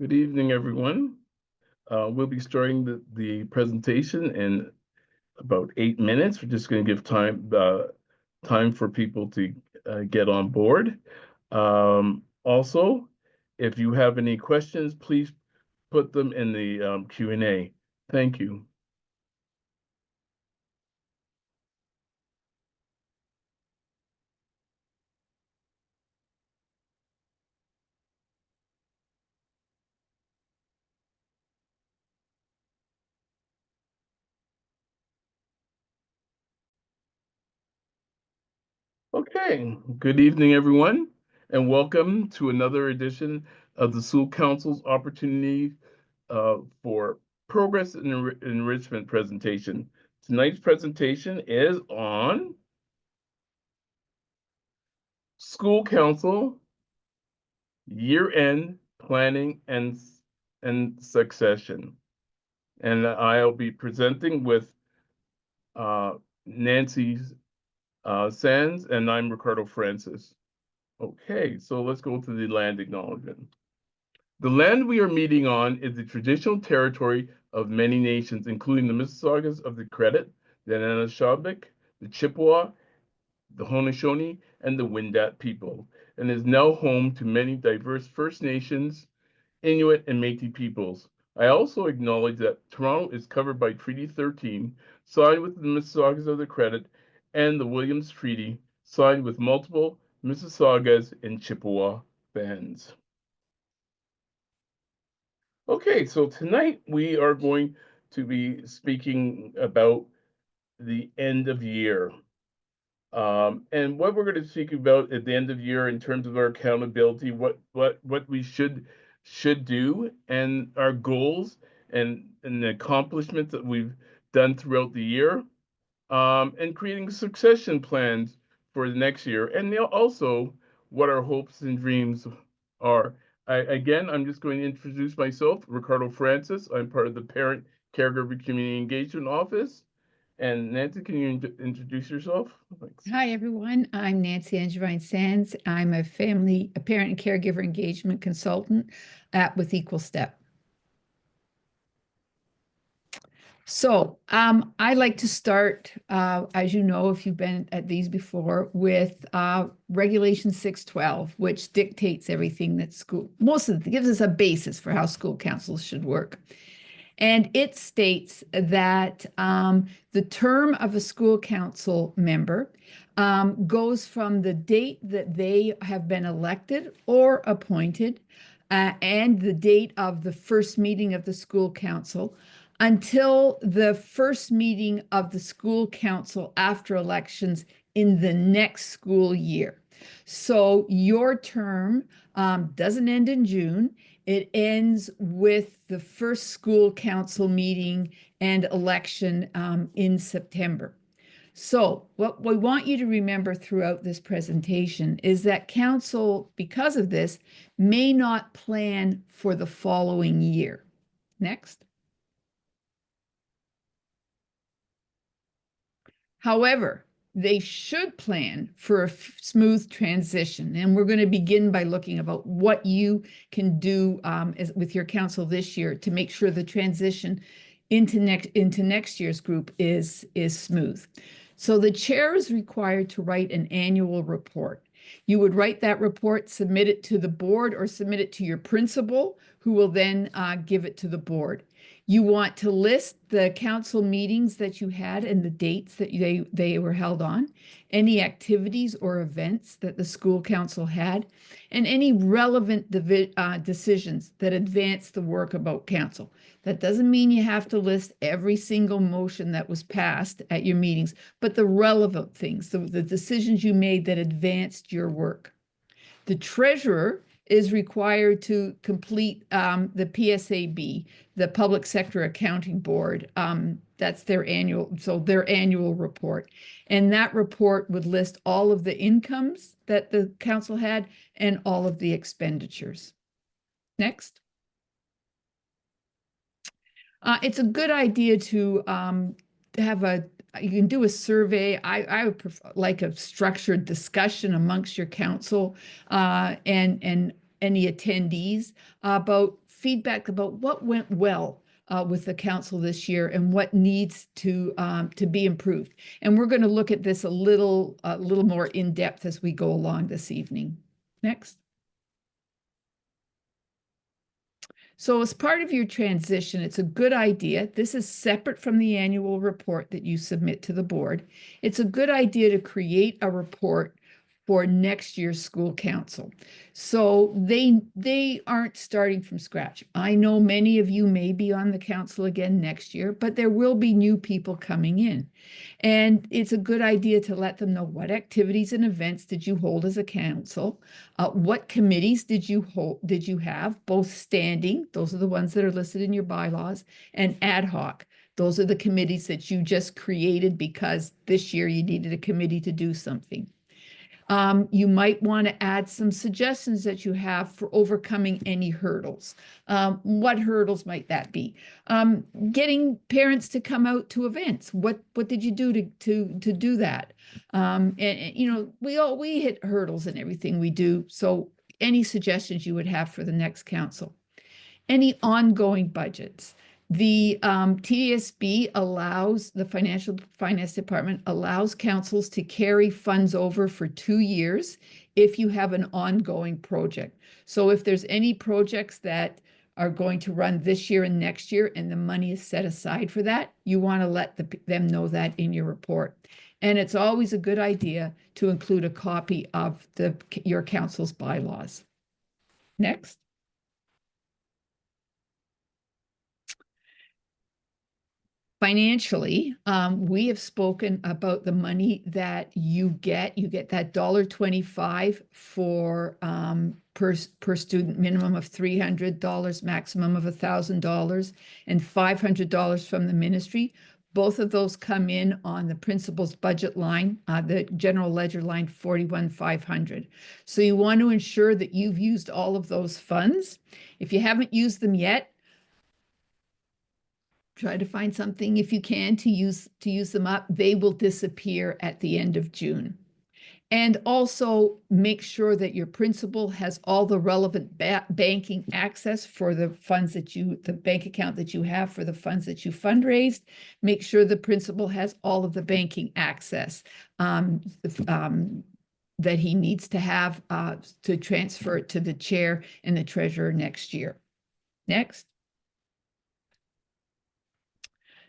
Good evening, everyone. We'll be starting the presentation in about 8 minutes. We're just going to give time for people to get on board. Also, if you have any questions, please put them in the Q&A. Thank you. Okay, good evening, everyone, and welcome to another edition of the School Council's opportunity for progress and enrichment presentation. Tonight's presentation is on School Council year-end planning and succession. And I'll be presenting with Nancy Sands, and I'm Ricardo Francis. Okay, so let's go to the land acknowledgement. The land we are meeting on is the traditional territory of many nations, including the Mississaugas of the Credit, the Anishinaabe, the Chippewa, the Haudenosaunee, and the Wendat people, and is now home to many diverse First Nations, Inuit, and Métis peoples. I also acknowledge that Toronto is covered by Treaty 13, signed with the Mississaugas of the Credit, and the Williams Treaty, signed with multiple Mississaugas and Chippewa bands. Okay, so tonight we are going to be speaking about the end of year. And what we're going to speak about at the end of year in terms of our accountability, what we should do, and our goals and the accomplishments that we've done throughout the year, and creating succession plans for the next year, and also what our hopes and dreams are. I'm just going to introduce myself, Ricardo Francis. I'm part of the Parent Caregiver Community Engagement Office. And Nancy, can you introduce yourself? Thanks. Hi, everyone. I'm Nancy Angevine Sands. I'm a parent and caregiver engagement consultant with Equal Step. So I like to start, as you know, if you've been at these before, with Regulation 612, which dictates everything that gives us a basis for how school councils should work. And it states that the term of a school council member goes from the date that they have been elected or appointed and the date of the first meeting of the school council until the first meeting of the school council after elections in the next school year. So your term doesn't end in June. It ends with the first school council meeting and election in September. So what we want you to remember throughout this presentation is that council, because of this, may not plan for the following year. Next. However, they should plan for a smooth transition. And we're going to begin by looking about what you can do with your council this year to make sure the transition into next year's group is smooth. So the chair is required to write an annual report. You would write that report, submit it to the board, or submit it to your principal, who will then give it to the board. You want to list the council meetings that you had and the dates that they were held on, any activities or events that the school council had, and any relevant decisions that advance the work about council. That doesn't mean you have to list every single motion that was passed at your meetings, but the relevant things, the decisions you made that advanced your work. The treasurer is required to complete the PSAB, the Public Sector Accounting Board. That's their annual report. And that report would list all of the incomes that the council had and all of the expenditures. Next. It's a good idea to have you can do a survey. I would prefer like a structured discussion amongst your council and any attendees about feedback about what went well with the council this year and what needs to be improved. And we're going to look at this a little more in depth as we go along this evening. Next. So as part of your transition, it's a good idea. This is separate from the annual report that you submit to the board. It's a good idea to create a report for next year's school council. So they aren't starting from scratch. I know many of you may be on the council again next year, but there will be new people coming in. And it's a good idea to let them know what activities and events did you hold as a council, what committees did you have, both standing, those are the ones that are listed in your bylaws, and ad hoc. Those are the committees that you just created because this year you needed a committee to do something. You might want to add some suggestions that you have for overcoming any hurdles. What hurdles might that be? Getting parents to come out to events. What did you do to do that? And you know, we hit hurdles in everything we do. So any suggestions you would have for the next council? Any ongoing budgets? The TDSB allows, the finance department allows councils to carry funds over for 2 years if you have an ongoing project. So if there's any projects that are going to run this year and next year and the money is set aside for that, you want to let them know that in your report. And it's always a good idea to include a copy of your council's bylaws. Next. Financially, we have spoken about the money that you get. You get that $1.25 for per student, minimum of $300, maximum of $1,000, and $500 from the ministry. Both of those come in on the principal's budget line, the general ledger line 41,500. So you want to ensure that you've used all of those funds. If you haven't used them yet, try to find something if you can to use them up. They will disappear at the end of June. And also make sure that your principal has all the relevant banking access for the funds that the bank account that you have for the funds that you fundraised. Make sure the principal has all of the banking access that he needs to have to transfer it to the chair and the treasurer next year. Next.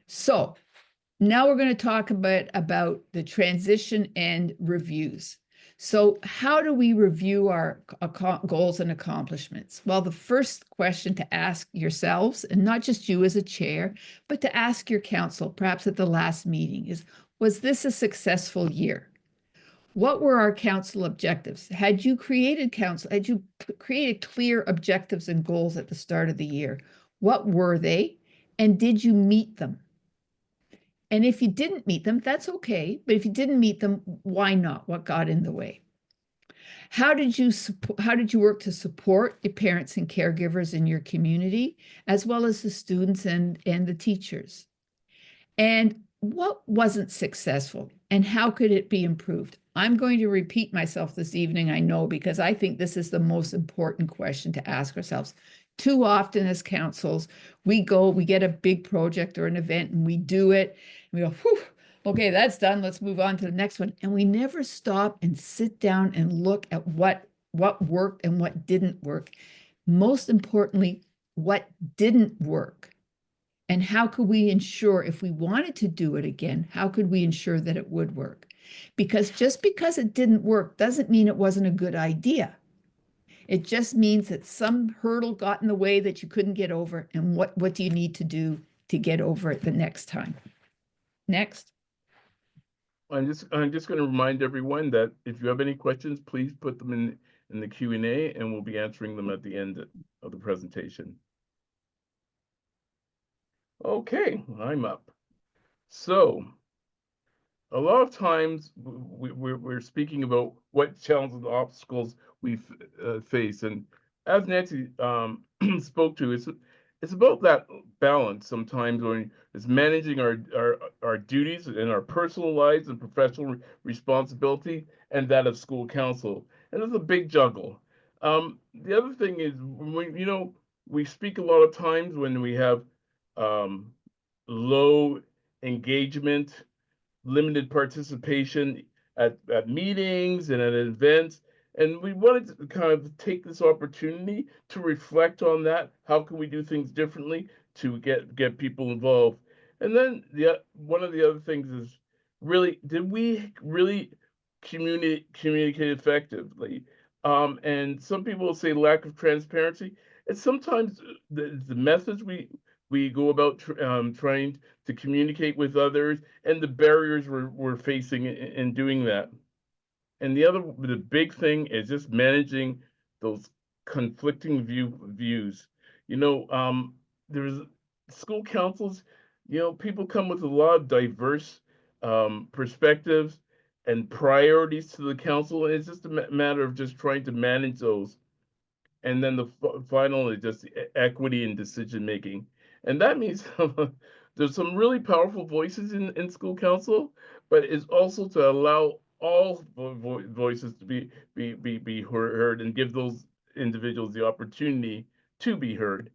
So now we're going to talk about the transition and reviews. So how do we review our goals and accomplishments? Well, the first question to ask yourselves, and not just you as a chair, but to ask your council, perhaps at the last meeting, is, was this a successful year? What were our council objectives? Had you created clear objectives and goals at the start of the year? What were they? And did you meet them? And if you didn't meet them, that's okay. But if you didn't meet them, why not? What got in the way? How did you work to support your parents and caregivers in your community, as well as the students and the teachers? And what wasn't successful, and how could it be improved? I'm going to repeat myself this evening, I know, because I think this is the most important question to ask ourselves. Too often as councils, we get a big project or an event and we do it. And we go, whew, okay, that's done. Let's move on to the next one. And we never stop and sit down and look at what worked and what didn't work. Most importantly, what didn't work. And how could we ensure, if we wanted to do it again, how could we ensure that it would work? Because just because it didn't work doesn't mean it wasn't a good idea. It just means that some hurdle got in the way that you couldn't get over, and what do you need to do to get over it the next time? Next. I'm just going to remind everyone that if you have any questions, please put them in the Q&A, and we'll be answering them at the end of the presentation. Okay, I'm up. So a lot of times we're speaking about what challenges and obstacles we face, and as Nancy spoke to, it's about that balance sometimes when it's managing our duties and our personal lives and professional responsibility and that of school council, and it's a big juggle. The other thing is, when we speak a lot of times when we have um, low engagement, limited participation at meetings and at events. And we wanted to kind of take this opportunity to reflect on that. How can we do things differently to get people involved? And then one of the other things is really, did we really communicate effectively? And some people will say lack of transparency. And sometimes the methods we go about trying to communicate with others and the barriers we're facing in doing that. And the big thing is just managing those conflicting views. You know, there's school councils, people come with a lot of diverse perspectives and priorities to the council, and it's just a matter of just trying to manage those. And then the final is just equity in decision making, and that means there's some really powerful voices in school council, but it's also to allow all voices to be heard and give those individuals the opportunity to be heard.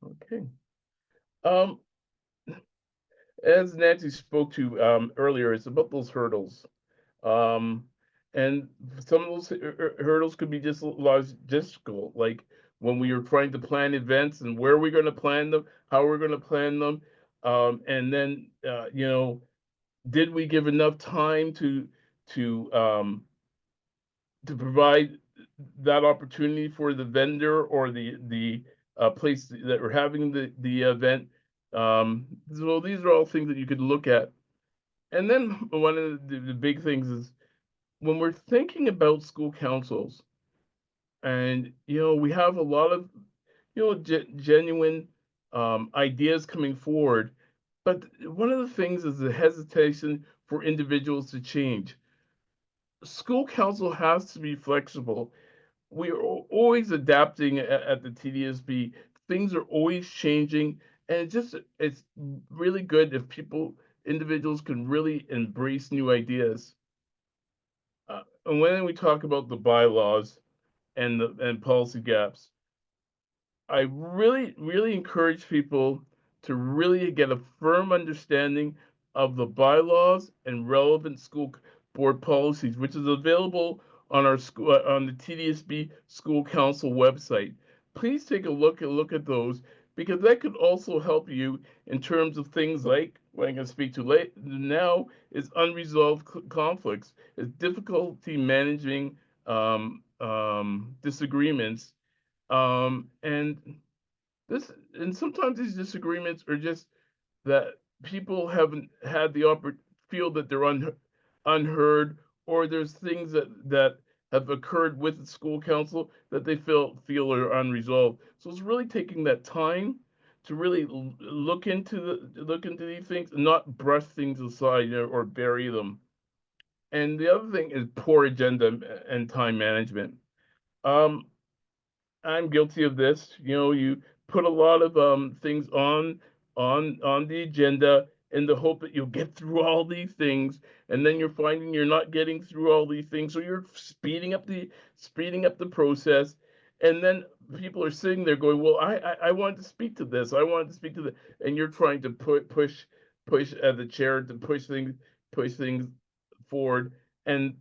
Okay. Um, as Nancy spoke to earlier, it's about those hurdles. Um, and some of those hurdles could be just logistical, like when we are trying to plan events and where we're going to plan them, how we're going to plan them, and then did we give enough time to um, to provide that opportunity for the vendor or the place that we're having the event. So these are all things that you could look at. And then one of the big things is when we're thinking about school councils, and we have a lot of genuine ideas coming forward, but one of the things is the hesitation for individuals to change. School council has to be flexible. We are always adapting at the TDSB. Things are always changing, and it's really good if individuals can really embrace new ideas. And when we talk about the bylaws and policy gaps, I really, really encourage people to really get a firm understanding of the bylaws and relevant school board policies, which is available on our school on the TDSB School Council website. Please take a look at those because that could also help you in terms of things like what I'm going to speak to late now is unresolved conflicts, is difficulty managing disagreements, and sometimes these disagreements are just that people haven't had the feel that they're unheard, or there's things that have occurred with the school council that they feel are unresolved. So it's really taking that time to really look into these things and not brush things aside or bury them. And the other thing is poor agenda and time management. Um, I'm guilty of this. You put a lot of things on the agenda in the hope that you'll get through all these things, and then you're finding you're not getting through all these things, so you're speeding up the process, and then people are sitting there going, "Well, I wanted to speak to this. I wanted to speak to that," and you're trying to push at the chair to push things forward, and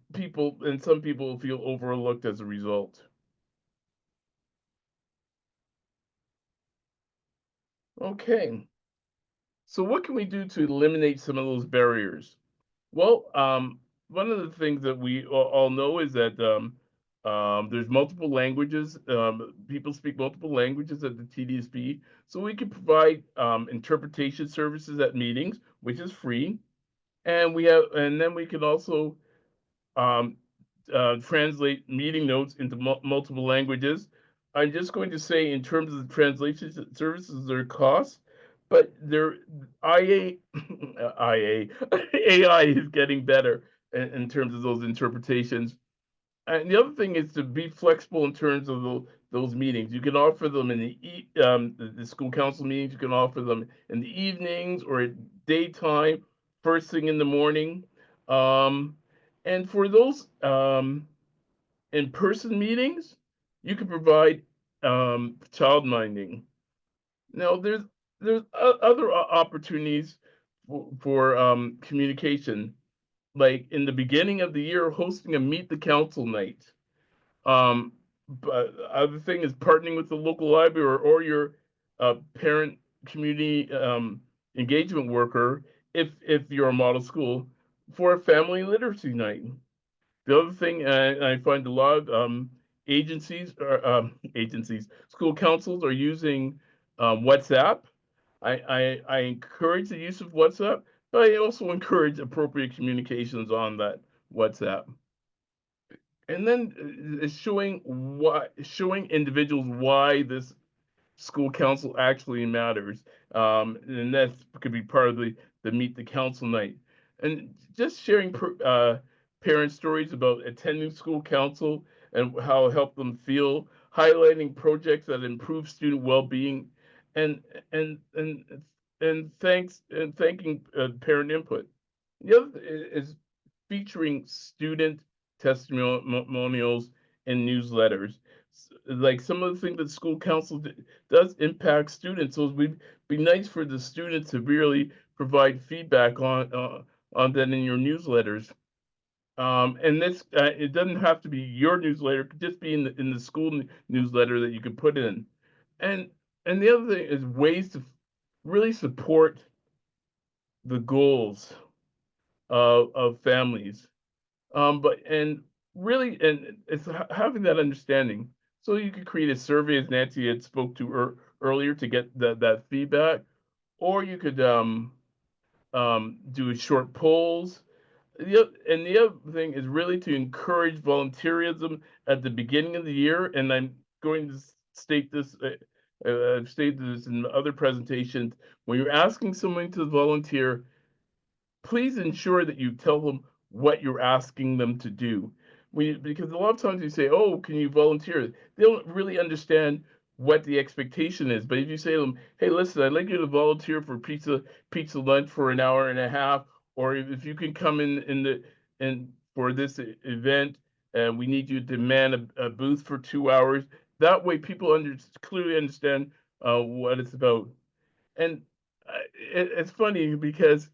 some people feel overlooked as a result. Okay. So what can we do to eliminate some of those barriers? Well, one of the things that we all know is that there's multiple languages. People speak multiple languages at the TDSB, so we can provide interpretation services at meetings, which is free, and then we can also um, translate meeting notes into multiple languages. I'm just going to say, in terms of the translation services, their costs, but their IA, IA, AI is getting better in terms of those interpretations. And the other thing is to be flexible in terms of those meetings. You can offer them in the school council meetings. You can offer them in the evenings or at daytime, first thing in the morning. Um, and for those in-person meetings, You can provide child minding. Now, there's other opportunities for communication, like in the beginning of the year, hosting a meet the council night. But other thing is partnering with the local library or your parent community engagement worker, if you're a model school, for a family literacy night. The other thing I find a lot of agencies, school councils are using WhatsApp. I encourage the use of WhatsApp, but I also encourage appropriate communications on that WhatsApp. And then showing individuals why this school council actually matters. And that could be part of the meet the council night. And just sharing parent stories about attending school council and how it helped them feel, highlighting projects that improve student well-being, and and and thanking parent input. The other is featuring student testimonials and newsletters. Like some of the things that school council does impact students, so it would be nice for the students to really provide feedback on that in your newsletters. And this it doesn't have to be your newsletter; it could just be in the school newsletter that you could put in. And the other thing is ways to really support the goals of families. But and really, and it's having that understanding. So you could create a survey, as Nancy had spoke to earlier, to get that feedback, or you could do short polls. And the other thing is really to encourage volunteerism at the beginning of the year. And I'm going to state this. I've stated this in other presentations. When you're asking someone to volunteer, please ensure that you tell them what you're asking them to do. Because a lot of times you say, "Oh, can you volunteer?" They don't really understand what the expectation is. But if you say to them, "Hey, listen, I'd like you to volunteer for pizza lunch for an hour and a half, or if you can come in for this event, and we need you to man a booth for 2 hours." That way, people clearly understand what it's about. And it's funny because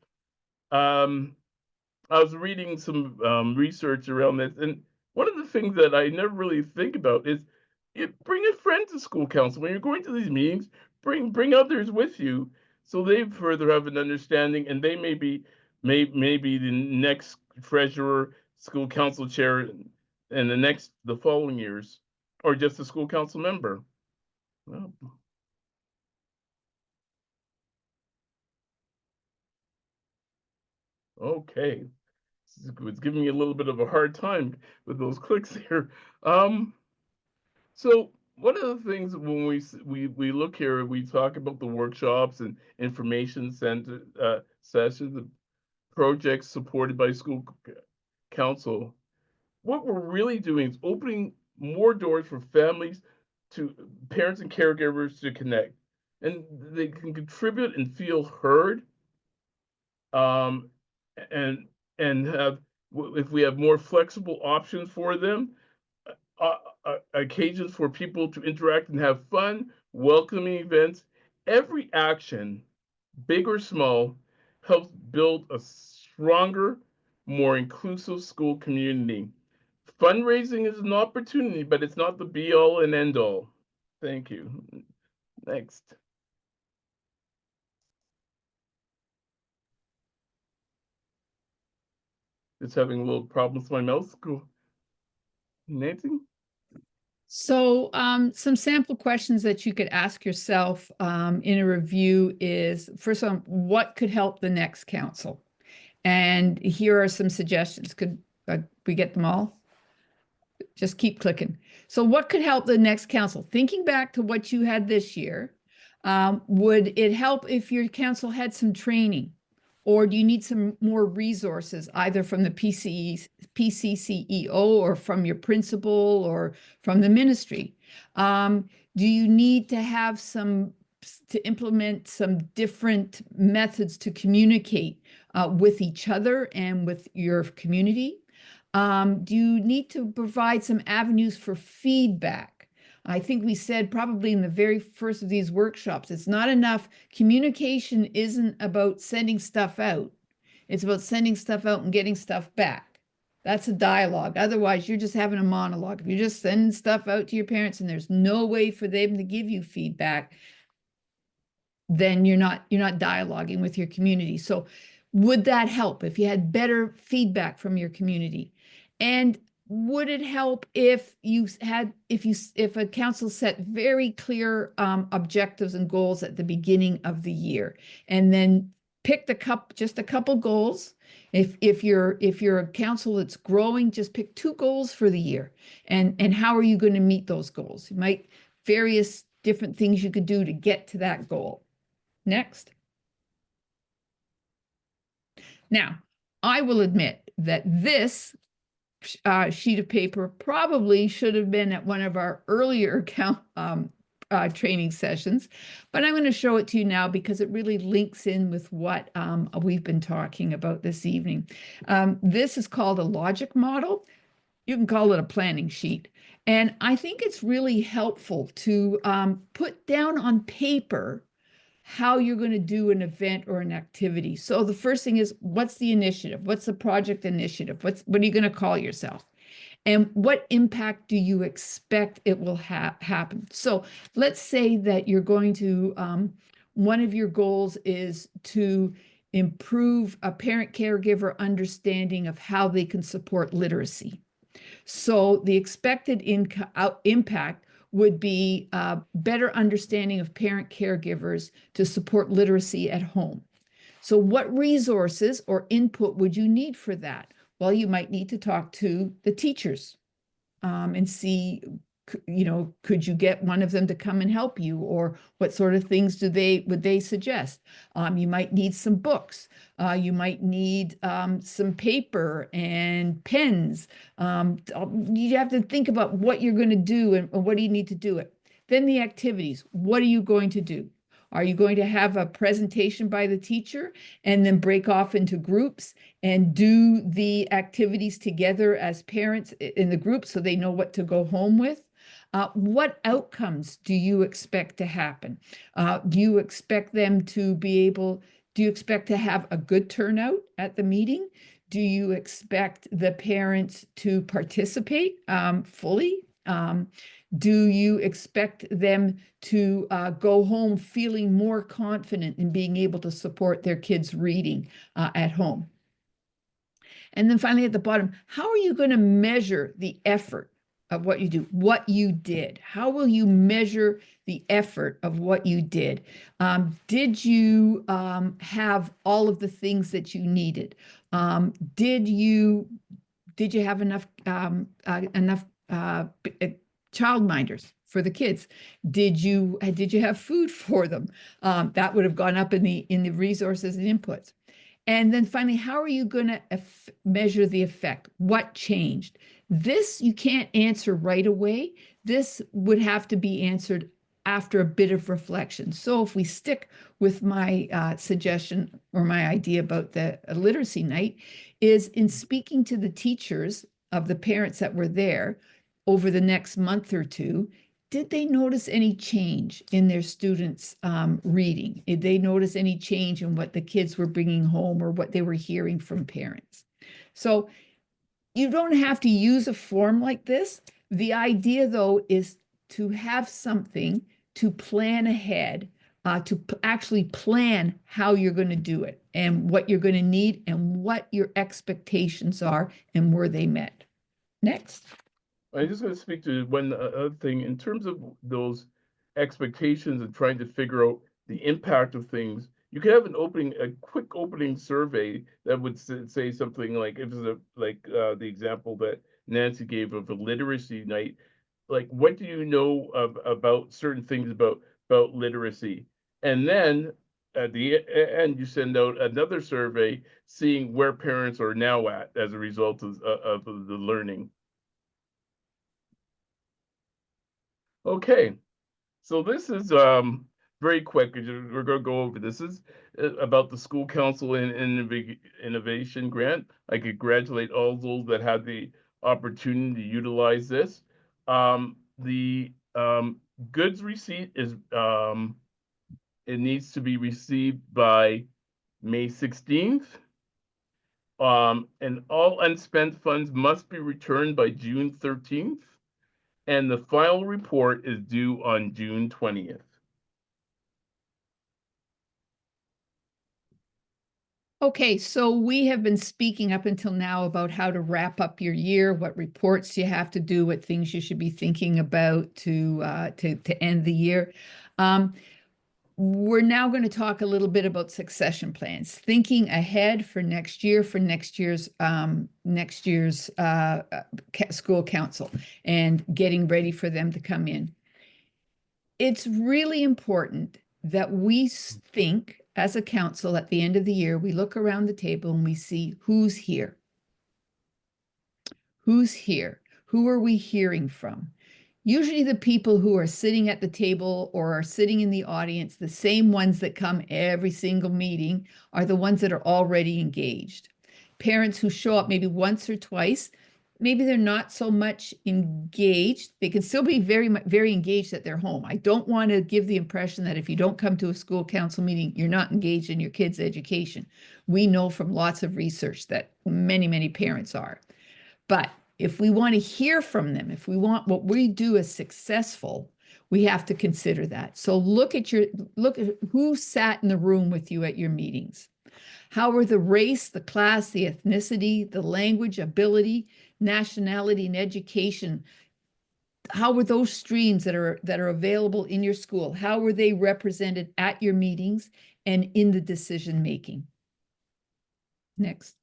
um, I was reading some research around this, and one of the things that I never really think about is you bring a friend to school council when you're going to these meetings. Bring others with you, so they further have an understanding, and they may be the next treasurer, school council chair, and the following years, or just a school council member. Well, okay, it's giving me a little bit of a hard time with those clicks here. Um, So one of the things when we look here, we talk about the workshops and information center sessions, the projects supported by school council. What we're really doing is opening more doors for families, to parents and caregivers to connect, and they can contribute and feel heard. Um, and have if we have more flexible options for them, occasions for people to interact and have fun, welcoming events. Every action, big or small, helps build a stronger, more inclusive school community. Fundraising is an opportunity, but it's not the be all and end all. Thank you. Next. Just having a little problem with my mouse. Go. Nancy? So some sample questions that you could ask yourself in a review is, first one, what could help the next council? And here are some suggestions. Could we get them all? Just keep clicking. So what could help the next council? Thinking back to what you had this year, would it help if your council had some training? Or do you need some more resources, either from the PCCEO or from your principal or from the ministry? Do you need to have to implement some different methods to communicate with each other and with your community? Do you need to provide some avenues for feedback? I think we said probably in the very first of these workshops, it's not enough. Communication isn't about sending stuff out. It's about sending stuff out and getting stuff back. That's a dialogue. Otherwise, you're just having a monologue. If you're just sending stuff out to your parents and there's no way for them to give you feedback, then you're not dialoguing with your community. So would that help if you had better feedback from your community? And would it help if a council set very clear objectives and goals at the beginning of the year, and then picked just a couple goals? If you're a council that's growing, just pick 2 goals for the year, and how are you going to meet those goals? You might various different things you could do to get to that goal. Next. Now, I will admit that this sheet of paper probably should have been at one of our earlier training sessions, but I'm going to show it to you now because it really links in with what we've been talking about this evening. This is called a logic model. You can call it a planning sheet. And I think it's really helpful to put down on paper how you're going to do an event or an activity. So the first thing is, what's the initiative? What's the project initiative? What are you going to call yourself? And what impact do you expect it will happen? So let's say that you're going to, one of your goals is to improve a parent caregiver understanding of how they can support literacy. So the expected impact would be a better understanding of parent caregivers to support literacy at home. So what resources or input would you need for that? Well, you might need to talk to the teachers and see, could you get one of them to come and help you, or what sort of things would they suggest? You might need some books. You might need some paper and pens. You have to think about what you're going to do and what do you need to do it. Then the activities. What are you going to do? Are you going to have a presentation by the teacher and then break off into groups and do the activities together as parents in the group so they know what to go home with? What outcomes do you expect to happen? Do you expect to have a good turnout at the meeting? Do you expect the parents to participate fully? Do you expect them to go home feeling more confident in being able to support their kids' reading at home? And then finally at the bottom, how are you going to measure the effort of what you do, what you did? How will you measure the effort of what you did? Did you have all of the things that you needed? Did you have enough childminders for the kids? Did you have food for them? That would have gone up in the resources and inputs. And then finally, how are you going to measure the effect? What changed? This you can't answer right away. This would have to be answered after a bit of reflection. So if we stick with my suggestion or my idea about the literacy night, is in speaking to the teachers of the parents that were there over the next month or two, did they notice any change in their students' reading? Did they notice any change in what the kids were bringing home or what they were hearing from parents? So you don't have to use a form like this. The idea, though, is to have something to plan ahead, to actually plan how you're going to do it and what you're going to need and what your expectations are and were they met. Next. I just want to speak to one other thing in terms of those expectations and trying to figure out the impact of things. You could have a quick opening survey that would say something like, if it's the example that Nancy gave of a literacy night, like what do you know about certain things about literacy, and then at the end you send out another survey seeing where parents are now at as a result of the learning. Okay, so this is very quick. We're going to go over this. This is about the School Council and Innovation Grant. I congratulate all those that had the opportunity to utilize this. The goods receipt is, it needs to be received by May 16th. And all unspent funds must be returned by June 13th. And the final report is due on June 20th. Okay, so we have been speaking up until now about how to wrap up your year, what reports you have to do, what things you should be thinking about to end the year. We're now going to talk a little bit about succession plans, thinking ahead for next year, for next year's school council, and getting ready for them to come in. It's really important that we think as a council at the end of the year, we look around the table and we see who's here. Who's here? Who are we hearing from? Usually the people who are sitting at the table or are sitting in the audience, the same ones that come every single meeting, are the ones that are already engaged. Parents who show up maybe once or twice, maybe they're not so much engaged. They can still be very engaged at their home. I don't want to give the impression that if you don't come to a school council meeting, you're not engaged in your kids' education. We know from lots of research that many parents are. But if we want to hear from them, if we want what we do as successful, we have to consider that. So look at who sat in the room with you at your meetings. How were the race, the class, the ethnicity, the language, ability, nationality, and education? How were those streams that are available in your school? How were they represented at your meetings and in the decision making? Next.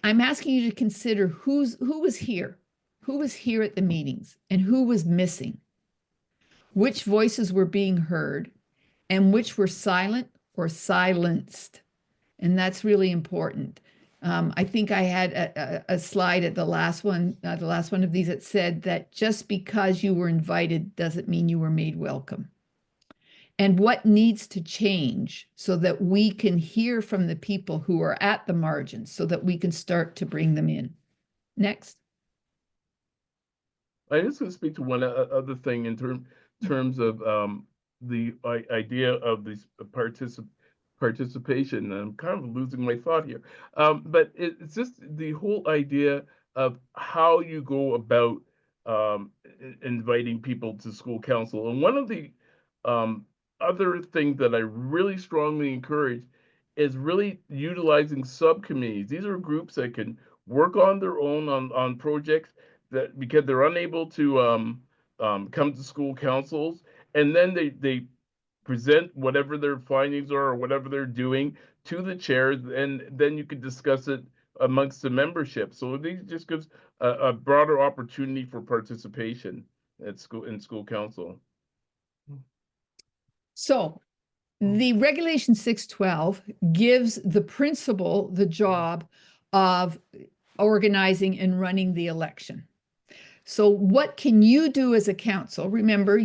I'm asking you to consider who was here at the meetings and who was missing, which voices were being heard and which were silent or silenced. And that's really important. I think I had a slide at the last one of these that said that just because you were invited doesn't mean you were made welcome. And what needs to change so that we can hear from the people who are at the margins so that we can start to bring them in. Next. I just want to speak to one other thing in terms of the idea of this participation. I'm kind of losing my thought here, but it's just the whole idea of how you go about inviting people to school council. And one of the other things that I really strongly encourage is really utilizing subcommittees. These are groups that can work on their own on projects that because they're unable to come to school councils, and then they present whatever their findings are or whatever they're doing to the chairs, and then you can discuss it amongst the membership. So these just gives a broader opportunity for participation at school council. So the Regulation 612 gives the principal the job of organizing and running the election. So what can you do as a council? Remember,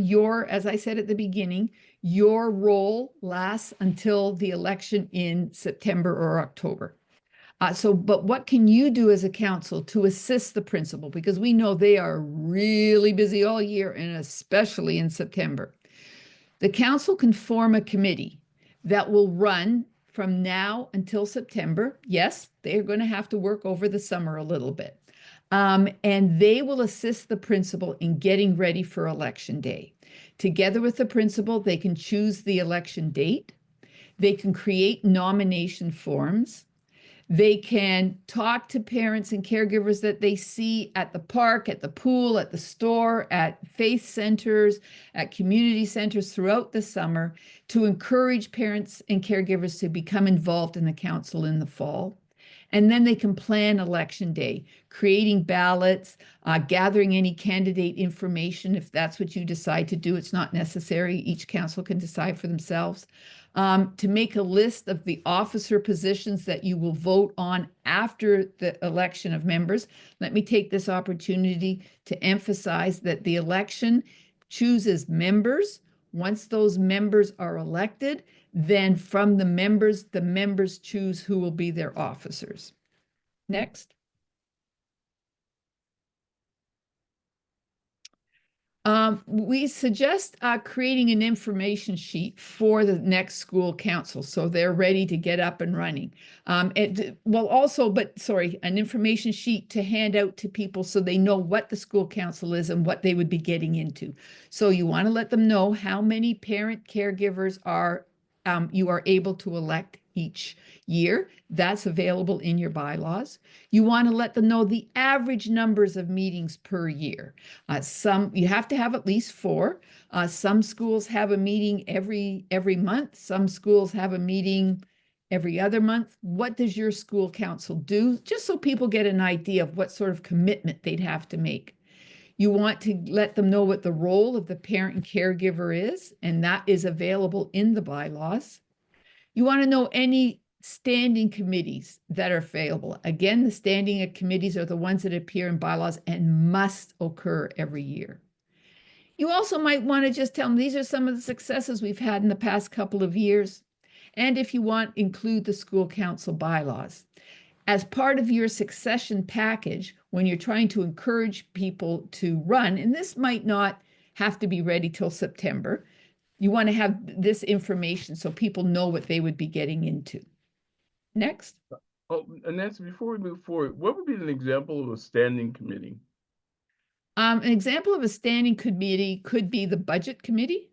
as I said at the beginning, your role lasts until the election in September or October. But what can you do as a council to assist the principal? Because we know they are really busy all year and especially in September. The council can form a committee that will run from now until September. Yes, they're going to have to work over the summer a little bit. And they will assist the principal in getting ready for election day. Together with the principal, they can choose the election date. They can create nomination forms. They can talk to parents and caregivers that they see at the park, at the pool, at the store, at faith centers, at community centers throughout the summer to encourage parents and caregivers to become involved in the council in the fall. And then they can plan election day, creating ballots, gathering any candidate information if that's what you decide to do. It's not necessary. Each council can decide for themselves. To make a list of the officer positions that you will vote on after the election of members. Let me take this opportunity to emphasize that the election chooses members. Once those members are elected, then from the members choose who will be their officers. Next. We suggest creating an information sheet for the next school council, so they're ready to get up and running. An information sheet to hand out to people so they know what the school council is and what they would be getting into. So you want to let them know how many parent caregivers you are able to elect each year. That's available in your bylaws. You want to let them know the average numbers of meetings per year. You have to have at least 4. Some schools have a meeting every month. Some schools have a meeting every other month. What does your school council do? Just so people get an idea of what sort of commitment they'd have to make. You want to let them know what the role of the parent and caregiver is, and that is available in the bylaws. You want to know any standing committees that are available. Again, the standing committees are the ones that appear in bylaws and must occur every year. You also might want to just tell them these are some of the successes we've had in the past couple of years. And if you want, include the school council bylaws. As part of your succession package, when you're trying to encourage people to run, and this might not have to be ready till September, you want to have this information so people know what they would be getting into. Next. Oh, and Nancy, before we move forward, what would be an example of a standing committee? An example of a standing committee could be the budget committee.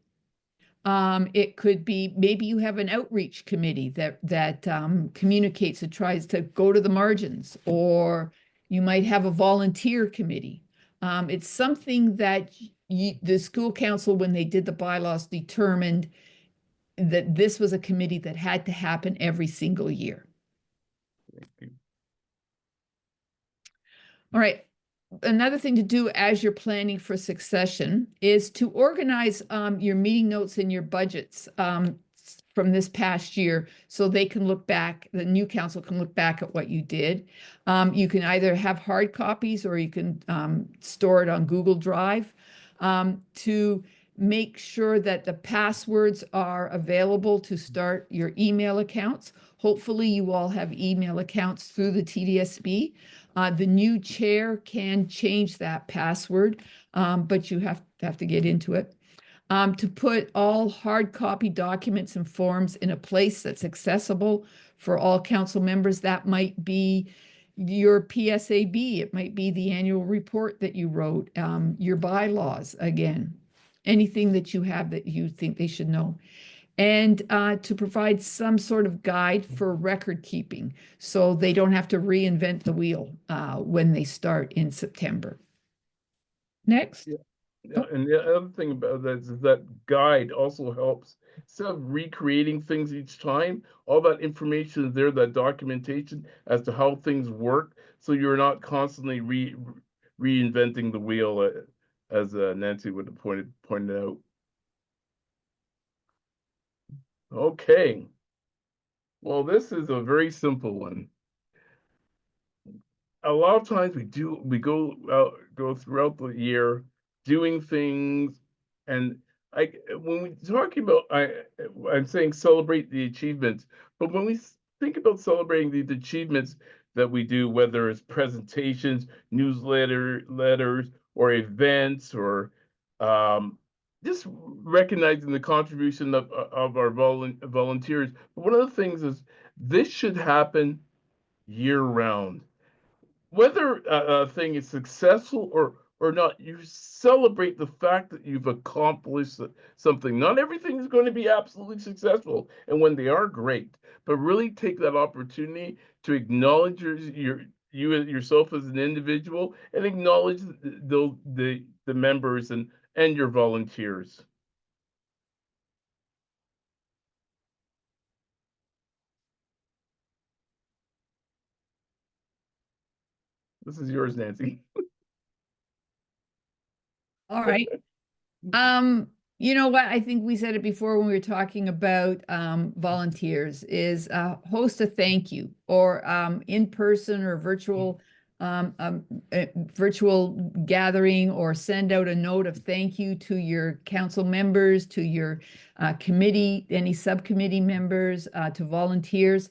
It could be maybe you have an outreach committee that communicates and tries to go to the margins, or you might have a volunteer committee. It's something that the school council, when they did the bylaws, determined that this was a committee that had to happen every single year. All right. Another thing to do as you're planning for succession is to organize your meeting notes and your budgets from this past year so they can look back, the new council can look back at what you did. You can either have hard copies or you can store it on Google Drive to make sure that the passwords are available to start your email accounts. Hopefully you all have email accounts through the TDSB. The new chair can change that password, but you have to get into it. To put all hard copy documents and forms in a place that's accessible for all council members. That might be your PSAB. It might be the annual report that you wrote, your bylaws, again, anything that you have that you think they should know. And to provide some sort of guide for record keeping so they don't have to reinvent the wheel when they start in September. Next. Yeah. Yeah, and the other thing about that is that guide also helps. Instead of recreating things each time, all that information is there, that documentation as to how things work, so you're not constantly reinventing the wheel, as Nancy would have pointed out. Okay. Well, this is a very simple one. A lot of times we go throughout the year doing things, and when we talking about I'm saying celebrate the achievements, but when we think about celebrating the achievements that we do, whether it's presentations, letters, or events, or just recognizing the contribution of our volunteers. But one of the things is this should happen year round. Whether a thing is successful or not, you celebrate the fact that you've accomplished something. Not everything is going to be absolutely successful, and when they are, great. But really take that opportunity to acknowledge you yourself as an individual, and acknowledge the members and your volunteers. This is yours, Nancy. All right. You know what? I think we said it before when we were talking about volunteers is host a thank you or in person or virtual gathering, or send out a note of thank you to your council members, to your committee, any subcommittee members, to volunteers.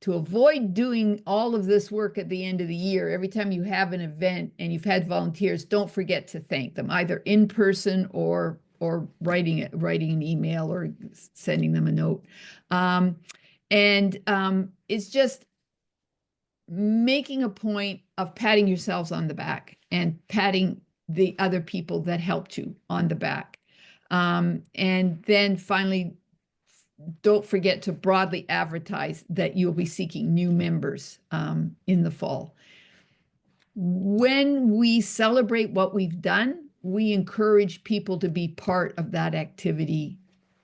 to avoid doing all of this work at the end of the year, every time you have an event and you've had volunteers, don't forget to thank them, either in person or writing an email or sending them a note. It's just making a point of patting yourselves on the back and patting the other people that helped you on the back. And then finally, don't forget to broadly advertise that you'll be seeking new members in the fall. When we celebrate what we've done, we encourage people to be part of that activity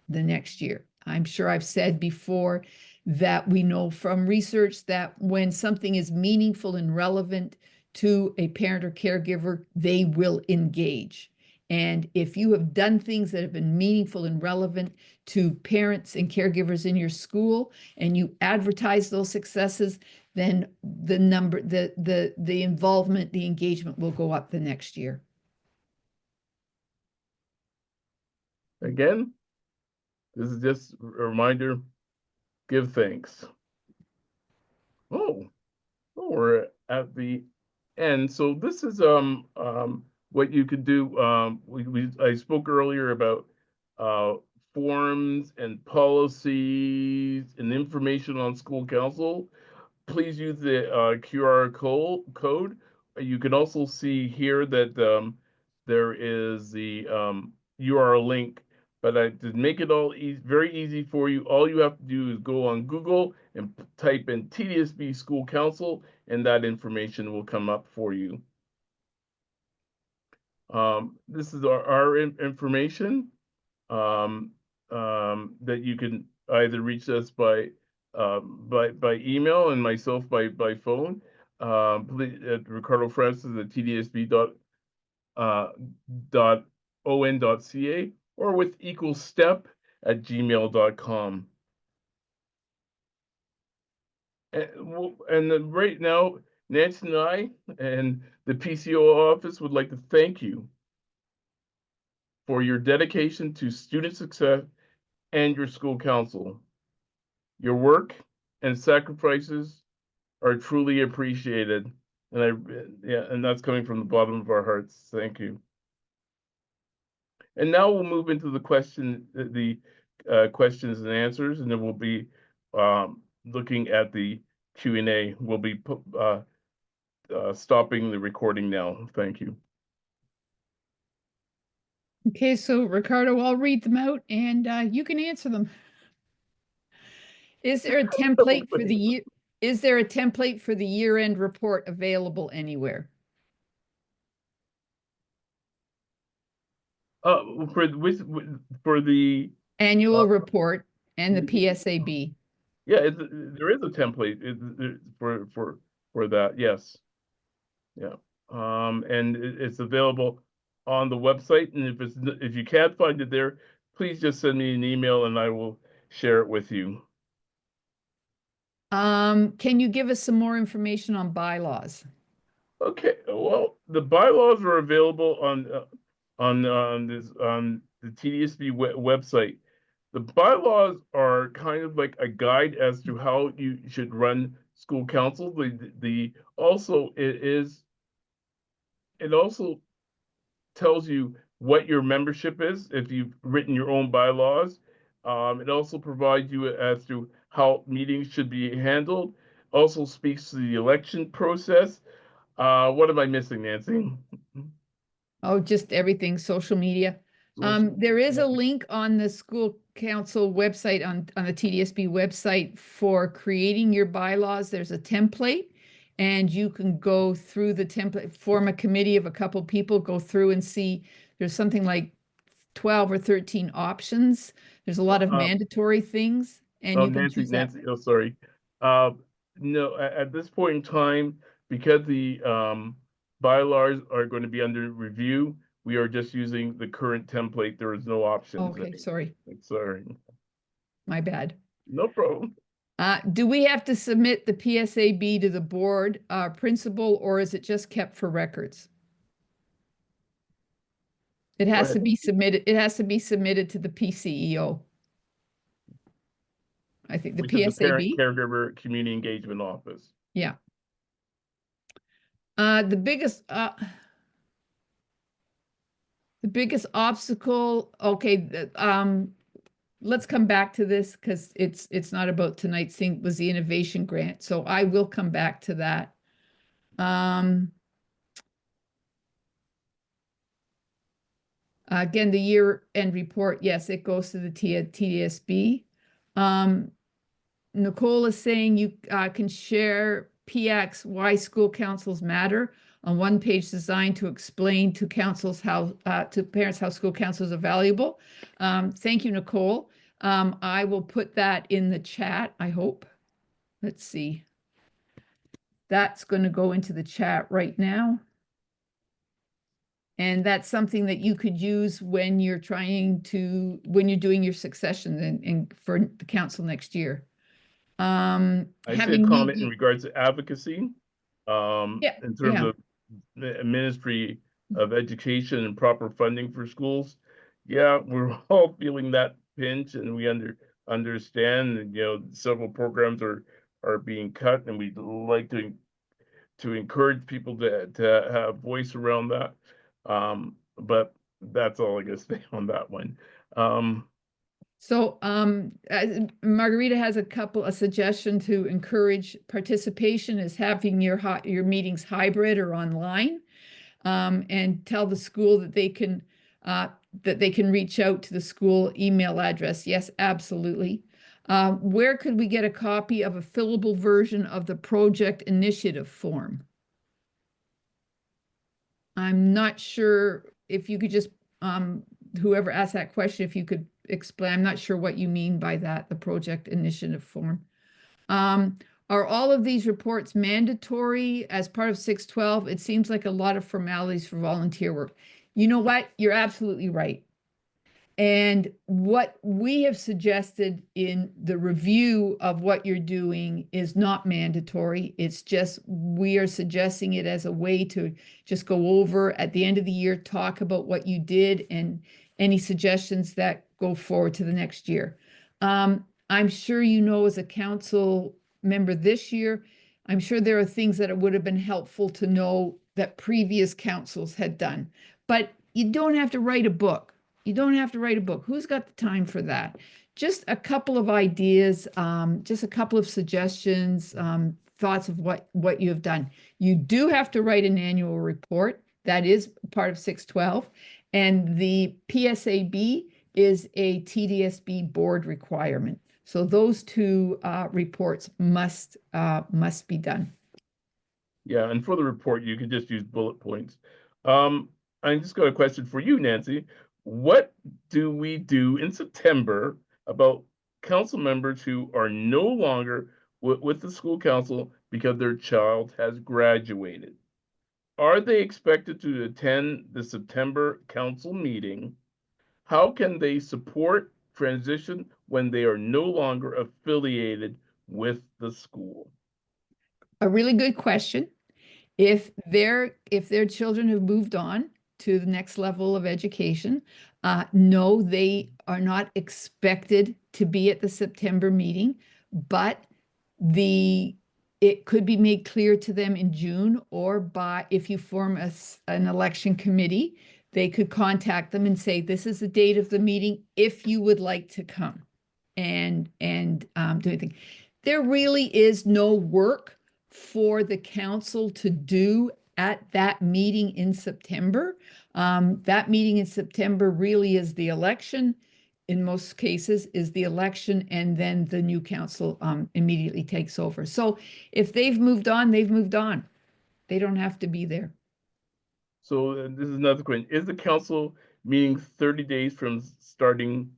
the next year. I'm sure I've said before that we know from research that when something is meaningful and relevant to a parent or caregiver, they will engage. And if you have done things that have been meaningful and relevant to parents and caregivers in your school, and you advertise those successes, then the involvement, the engagement will go up the next year. Again, this is just a reminder, give thanks. Oh, we're at the end. So this is what you could do. I spoke earlier about forms and policies and information on school council. Please use the QR code. You can also see here that there is the URL link, but to make it all very easy for you, all you have to do is go on Google and type in TDSB School Council, and that information will come up for you. This is our information that you can either reach us by email and myself by phone. Please, Ricardo Francis at tdsb.on.ca or with equalstep@gmail.com. And then right now, Nancy and I and the PCCEO office would like to thank you for your dedication to student success and your school council. Your work and sacrifices are truly appreciated. And that's coming from the bottom of our hearts. Thank you. And now we'll move into the questions and answers, and then we'll be looking at the Q&A. We'll be stopping the recording now. Thank you. Okay, so Ricardo, I'll read them out and you can answer them. Is there a template for the year? Is there a template for the year-end report available anywhere? For the annual report and the PSAB. Yeah, there is a template for that. Yes. Yeah. And it's available on the website. And if you can't find it there, please just send me an email and I will share it with you. Can you give us some more information on bylaws? Okay. Well, the bylaws are available on the TDSB website. The bylaws are kind of like a guide as to how you should run school council. It also tells you what your membership is if you've written your own bylaws. It also provides you as to how meetings should be handled. Also speaks to the election process. What am I missing, Nancy? Oh, just everything, social media. There is a link on the school council website, on the TDSB website, for creating your bylaws. There's a template and you can go through the template, form a committee of a couple people, go through and see. There's something like 12 or 13 options. There's a lot of mandatory things, and you can choose that. Nancy, oh, sorry. No, at this point in time, because the bylaws are going to be under review, we are just using the current template. There is no options. Okay, sorry. Sorry. My bad. No problem. Do we have to submit the PSAB to the board principal, or is it just kept for records? It has to be submitted. It has to be submitted to the PCCEO. I think the Which is the Parent PSAB. Caregiver Community Engagement Office. Yeah. The biggest obstacle, okay, let's come back to this because it's not about tonight's thing, was the innovation grant. So I will come back to that. Again, the year-end report, yes, it goes to the TDSB. Nicole is saying you can share PX why school councils matter on one page designed to explain to councils how to parents how school councils are valuable. Thank you, Nicole. I will put that in the chat, I hope. Let's see. That's going to go into the chat right now. And that's something that you could use when you're when you're doing your succession and for the council next year. I see a Having comment in regards to advocacy, yeah, in terms yeah. of the Ministry of Education and proper funding for schools. Yeah, we're all feeling that pinch, and we understand, and, several programs are being cut, and we'd like to encourage people to have voice around that. But that's all I gotta say on that one. So Margarita has a suggestion to encourage participation is having your meetings hybrid or online, and tell the school that they can reach out to the school email address. Yes, absolutely. Where could we get a copy of a fillable version of the project initiative form? I'm not sure if you could just, whoever asked that question, if you could explain, I'm not sure what you mean by that, the project initiative form. Are all of these reports mandatory as part of 612? It seems like a lot of formalities for volunteer work. You know what? You're absolutely right. And what we have suggested in the review of what you're doing is not mandatory. It's just we are suggesting it as a way to just go over at the end of the year, talk about what you did and any suggestions that go forward to the next year. I'm sure you know as a council member this year, I'm sure there are things that it would have been helpful to know that previous councils had done. But you don't have to write a book. You don't have to write a book. Who's got the time for that? Just a couple of ideas, just a couple of suggestions, thoughts of what you have done. You do have to write an annual report. That is part of 612. And the PSAB is a TDSB board requirement. So those two reports must be done. Yeah, and for the report, you can just use bullet points. I just got a question for you, Nancy. What do we do in September about council members who are no longer with the school council because their child has graduated? Are they expected to attend the September council meeting? How can they support transition when they are no longer affiliated with the school? A really good question. If their children have moved on to the next level of education, no, they are not expected to be at the September meeting, but it could be made clear to them in June, or by if you form an election committee, they could contact them and say, this is the date of the meeting if you would like to come and do anything. There really is no work for the council to do at that meeting in September. That meeting in September really is the election. In most cases is the election, and then the new council immediately takes over. So if they've moved on, they've moved on. They don't have to be there. So this is another question. Is the council meeting 30 days from starting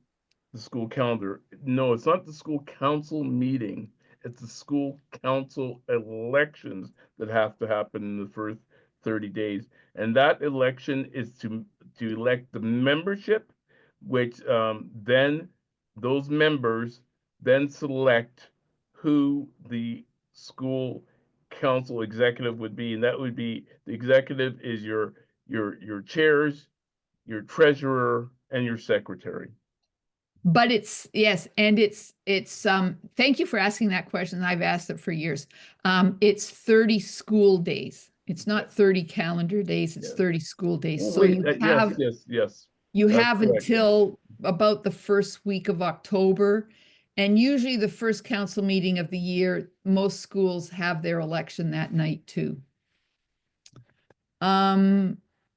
the school calendar? No, it's not the school council meeting. It's the school council elections that have to happen in the first 30 days. And that election is to elect the membership, which then those members then select who the school council executive would be, and that would be the executive is your chairs, your treasurer, and your secretary. But yes, and thank you for asking that question. I've asked it for years. It's 30 school days. It's not 30 calendar days, it's Yes. 30 school days. Oh, So wait, yes, you that's have correct. until about the first week of October. And usually the first council meeting of the year, most schools have their election that night too.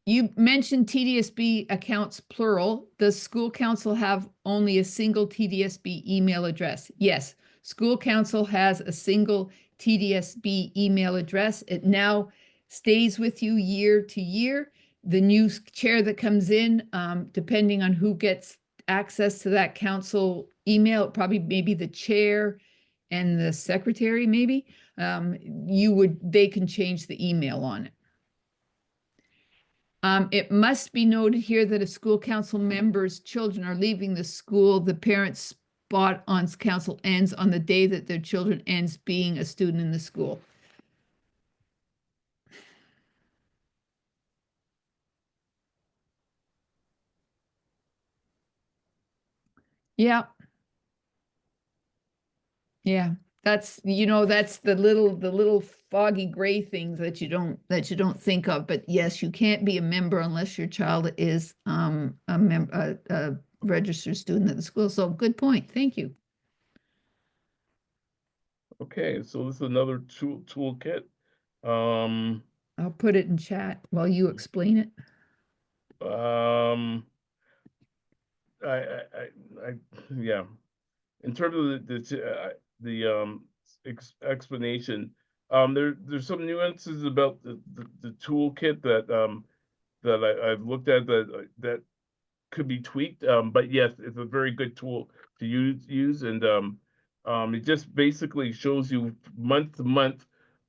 You mentioned TDSB accounts plural. Does school council have only a single TDSB email address? Yes, school council has a single TDSB email address. It now stays with you year to year. The new chair that comes in, depending on who gets access to that council email, probably maybe the chair and the secretary, maybe, they can change the email on it. It must be noted here that if school council members' children are leaving the school, the parent's spot on council ends on the day that their children ends being a student in the school. Yeah. Yeah. That's the little foggy gray things that you don't think of. But yes, you can't be a member unless your child is a registered student at the school. So good point. Thank you. Okay, so this is another toolkit. Um, I'll put it in chat while you explain it. um, I yeah. In terms of the explanation, there's some nuances about the toolkit that I've looked at that could be tweaked. But yes, it's a very good tool to use, and it just basically shows you month to month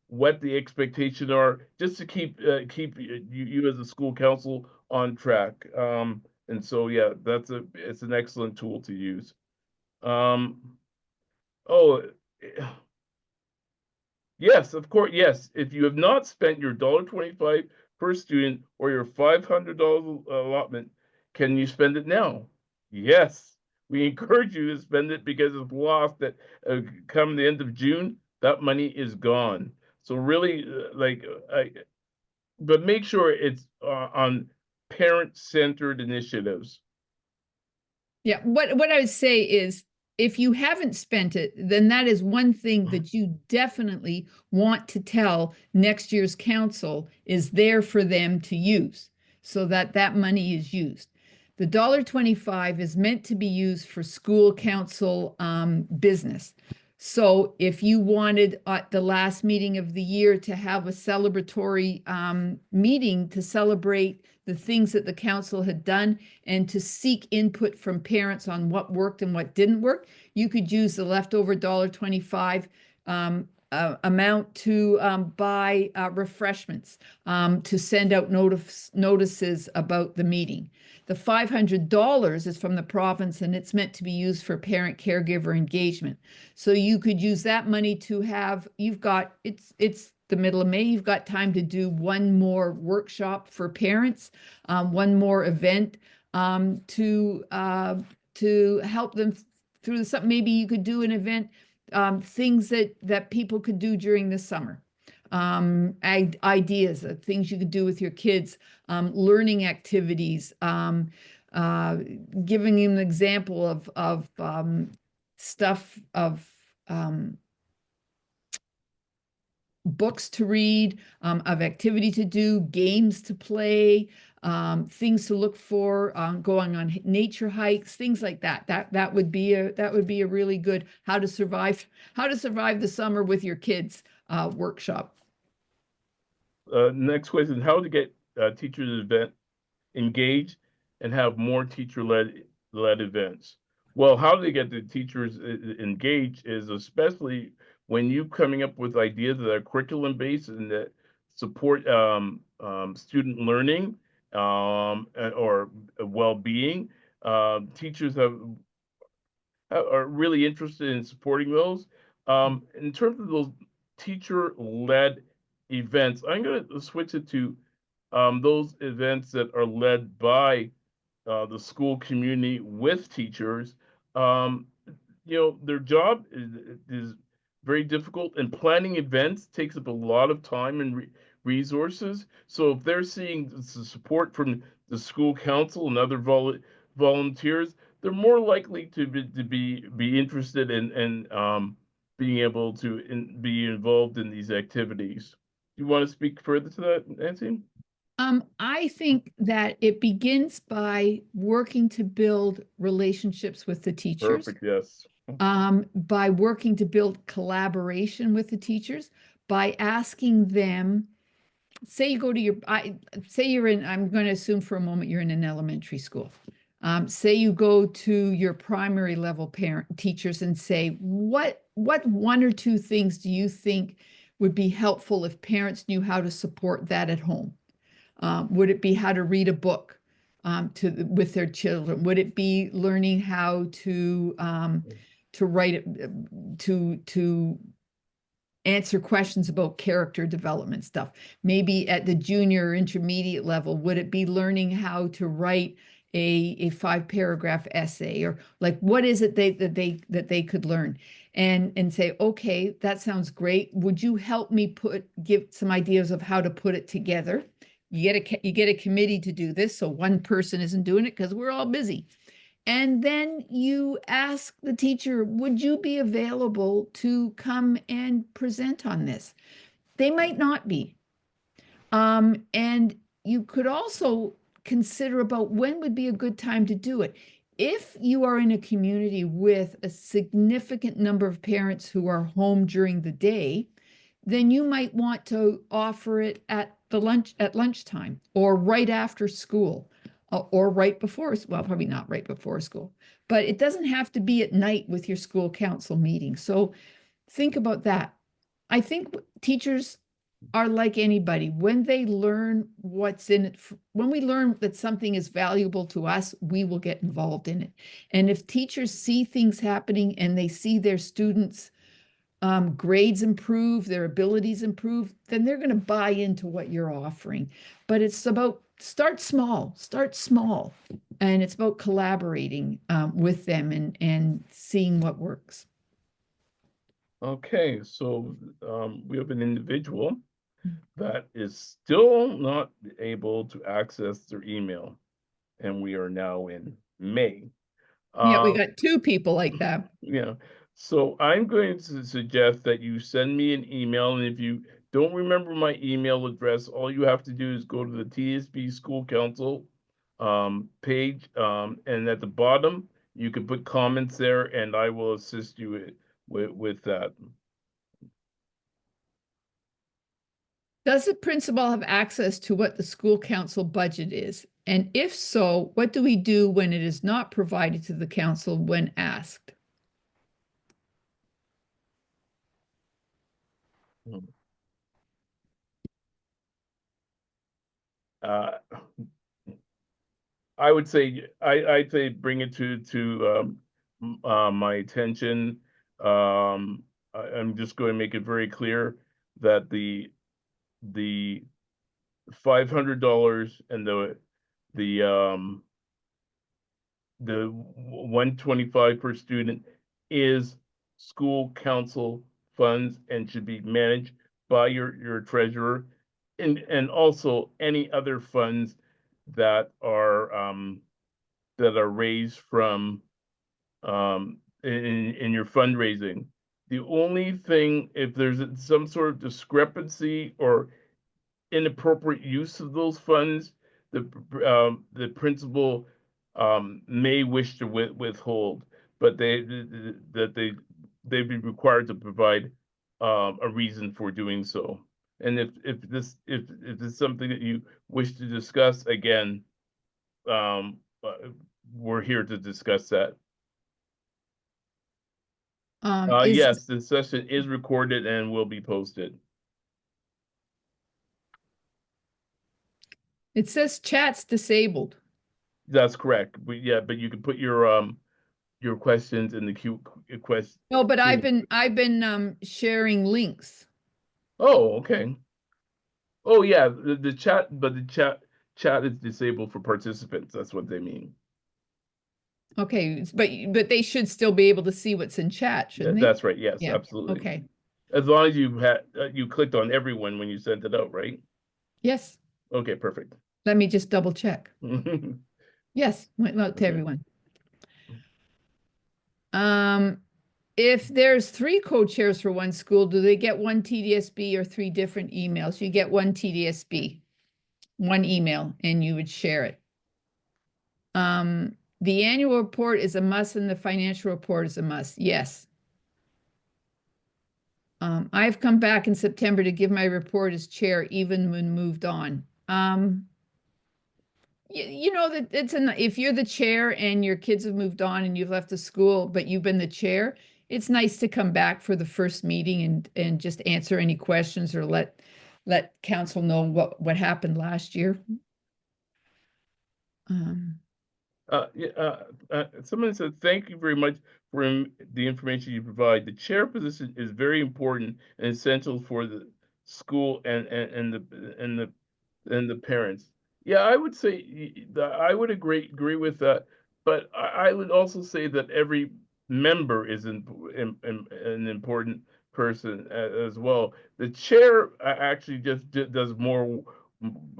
what the expectations are, just to keep you as a school council on track. And so yeah, it's an excellent tool to use. Um, oh, yes, of course, yes. If you have not spent your $1.25 per student or your $500 allotment, can you spend it now? Yes, we encourage you to spend it, because it's lost that come the end of June, that money is gone. So really, but make sure it's on parent-centered initiatives. Yeah, what I would say is if you haven't spent it, then that is one thing that you definitely want to tell next year's council is there for them to use, so that that money is used. The $1.25 is meant to be used for school council business. So if you wanted at the last meeting of the year to have a celebratory meeting to celebrate the things that the council had done and to seek input from parents on what worked and what didn't work, you could use the leftover $1.25 amount to buy refreshments, to send out notices about the meeting. The $500 is from the province, and it's meant to be used for parent caregiver engagement. So you could use that money to have, it's the middle of May, you've got time to do one more workshop for parents, one more event to help them through something. Maybe you could do an event, things that people could do during the summer. Ideas of things you could do with your kids, learning activities, giving you an example of stuff of books to read, of activity to do, games to play, things to look for, going on nature hikes, things like that. That would be a really good how to survive the summer with your kids workshop. Next question: how to get teachers engaged and have more teacher-led events? Well, how do they get the teachers engaged is especially when you coming up with ideas that are curriculum based and that support student learning or well-being. Teachers are really interested in supporting those. In terms of those teacher-led events, I'm going to switch it to those events that are led by the school community with teachers. um, their job is very difficult, and planning events takes up a lot of time and resources. So if they're seeing the support from the school council and other volunteers, they're more likely to be interested in being able to be involved in these activities. You want to speak further to that, Nancy? I think that it begins by working to build relationships with the teachers, Perfect. Yes. by working to build collaboration with the teachers, by asking them, say you go to say you're in, I'm going to assume for a moment you're in an elementary school. Say you go to your primary level parent teachers and say, what one or two things do you think would be helpful if parents knew how to support that at home? Would it be how to read a book with their children? Would it be learning how to write to answer questions about character development stuff? Maybe at the junior or intermediate level, would it be learning how to write a 5-paragraph essay, or like what is it that they could learn? And say, okay, that sounds great. Would you help me give some ideas of how to put it together? You get a committee to do this, so one person isn't doing it because we're all busy. And then you ask the teacher, would you be available to come and present on this? They might not be. And you could also consider about when would be a good time to do it. If you are in a community with a significant number of parents who are home during the day, then you might want to offer it at lunchtime, or right after school, or right before, well, probably not right before school, but it doesn't have to be at night with your school council meeting. So think about that. I think teachers are like anybody. When they learn what's in it, when we learn that something is valuable to us, we will get involved in it. And if teachers see things happening and they see their students' grades improve, their abilities improve, then they're going to buy into what you're offering. But it's about start small, and it's about collaborating with them and seeing what works. Okay, so we have an individual that is still not able to access their email, and we are now in May. Yeah, we Uh, got two people like that. yeah, so I'm going to suggest that you send me an email, and if you don't remember my email address, all you have to do is go to the TSB School Council page, and at the bottom you can put comments there, and I will assist you with that. Does the principal have access to what the school council budget is? And if so, what do we do when it is not provided to the council when asked? Uh, I'd say bring it to my attention. I'm just going to make it very clear that the $500 and the the 125 per student is school council funds and should be managed by your treasurer, and also any other funds that are raised from in your fundraising. The only thing, if there's some sort of discrepancy or inappropriate use of those funds, the principal may wish to withhold, but they'd be required to provide a reason for doing so. And if it's something that you wish to discuss, again, um, we're here to discuss that. Is Yes, the session is recorded and will be posted. It says chat's disabled. That's correct. But you can put your questions in the queue quest. No, but Queue. I've been sharing links. Oh, okay. Oh yeah, the chat, but the chat is disabled for participants. That's what they mean. Okay, but they should still be able to see what's in chat, shouldn't they? That's right. Yes, Yeah, absolutely. okay. As long as you had you clicked on everyone when you sent it out, right? Yes, Okay, perfect. let me just double check. Okay. Yes, went out to everyone. If there's three co-chairs for one school, do they get one TDSB or three different emails? You get one TDSB, one email, and you would share it. The annual report is a must and the financial report is a must. Yes. I've come back in September to give my report as chair, even when moved on. You know that if you're the chair and your kids have moved on and you've left the school, but you've been the chair, it's nice to come back for the first meeting and just answer any questions or let council know what happened last year. Someone said, thank you very much for the information you provide. The chair position is very important and essential for the school and the parents. Yeah, I would say I would agree with that, but I would also say that every member is an important person as well. The chair actually just does more,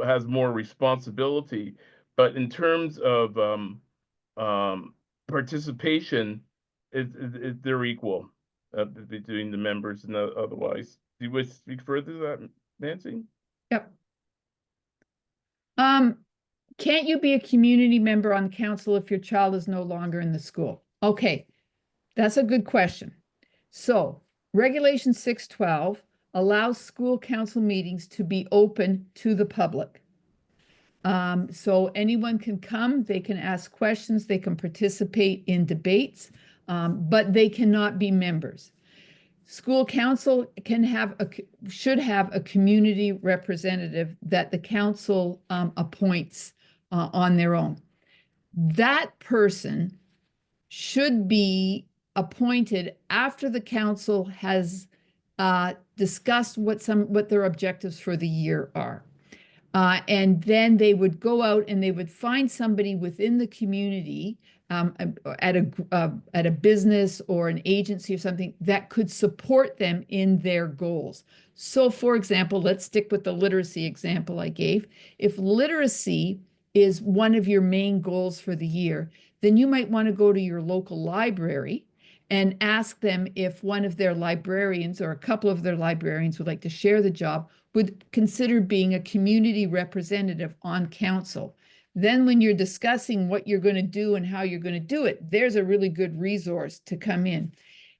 has more responsibility, but in terms of participation, they're equal between the members and otherwise. Do you wish to speak further to that, Nancy? Yep. Can't you be a community member on council if your child is no longer in the school? Okay, that's a good question. So Regulation 612 allows school council meetings to be open to the public. So anyone can come, they can ask questions, they can participate in debates, but they cannot be members. School council should have a community representative that the council appoints on their own. That person should be appointed after the council has discussed what their objectives for the year are. And then they would go out and they would find somebody within the community at a business or an agency or something that could support them in their goals. So, for example, let's stick with the literacy example I gave. If literacy is one of your main goals for the year, then you might want to go to your local library and ask them if one of their librarians or a couple of their librarians would like to share the job, would consider being a community representative on council. Then when you're discussing what you're going to do and how you're going to do it, there's a really good resource to come in.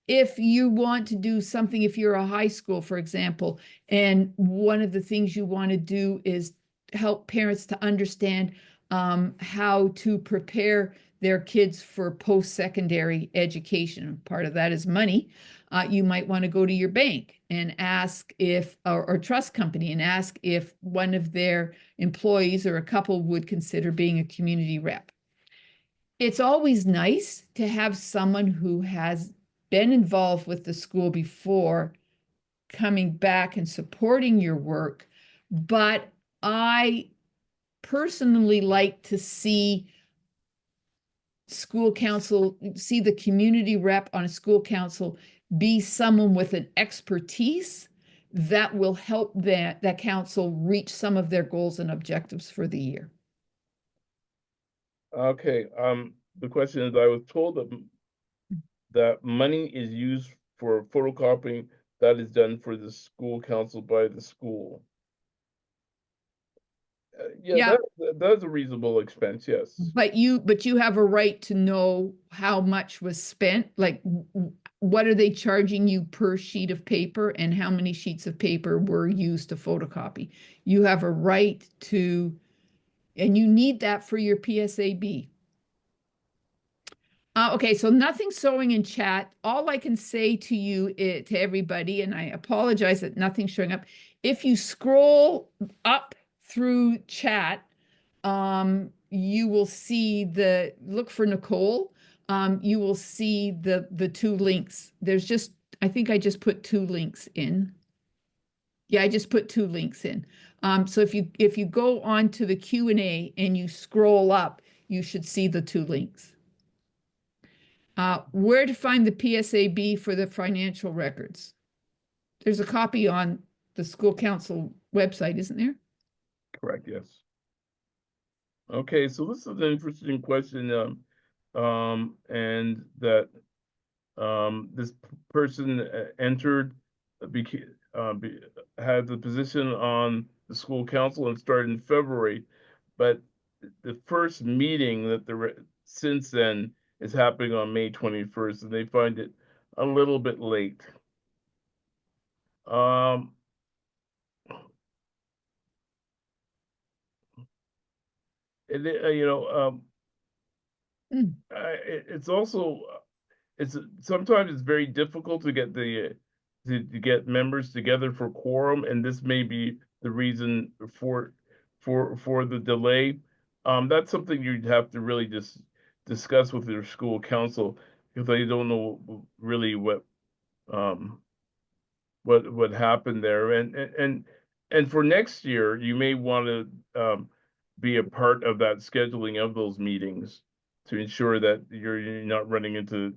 If you want to do something, if you're a high school, for example, and one of the things you want to do is help parents to understand how to prepare their kids for post-secondary education. Part of that is money. You might want to go to your bank and ask if, or trust company, and ask if one of their employees or a couple would consider being a community rep. It's always nice to have someone who has been involved with the school before coming back and supporting your work, but I personally like to see school council, see the community rep on a school council be someone with an expertise that will help that council reach some of their goals and objectives for the year. Okay, the question is, I was told that money is used for photocopying that is done for the school council by the school. Yeah, that's a reasonable expense, yes. But you have a right to know how much was spent, like what are they charging you per sheet of paper and how many sheets of paper were used to photocopy. You have a right to, and you need that for your PSAB. Okay, so nothing showing in chat. All I can say to you, to everybody, and I apologize that nothing's showing up. If you scroll up through chat, you will see look for Nicole. You will see the two links. There's just, I think I just put two links in. Yeah, I just put two links in. So if you go on to the Q&A and you scroll up, you should see the two links. Where to find the PSAB for the financial records? There's a copy on the school council website, isn't there? Correct, yes. Okay, so this is an interesting question, and that this person entered, became, had the position on the school council and started in February, but the first meeting that since then is happening on May 21st, and they find it a little bit late. And you know, Mm. it's also sometimes it's very difficult to get to get members together for quorum, and this may be the reason for the delay. That's something you'd have to really just discuss with your school council, because they don't know really um what happened there. And for next year, you may want to be a part of that scheduling of those meetings to ensure that you're not running into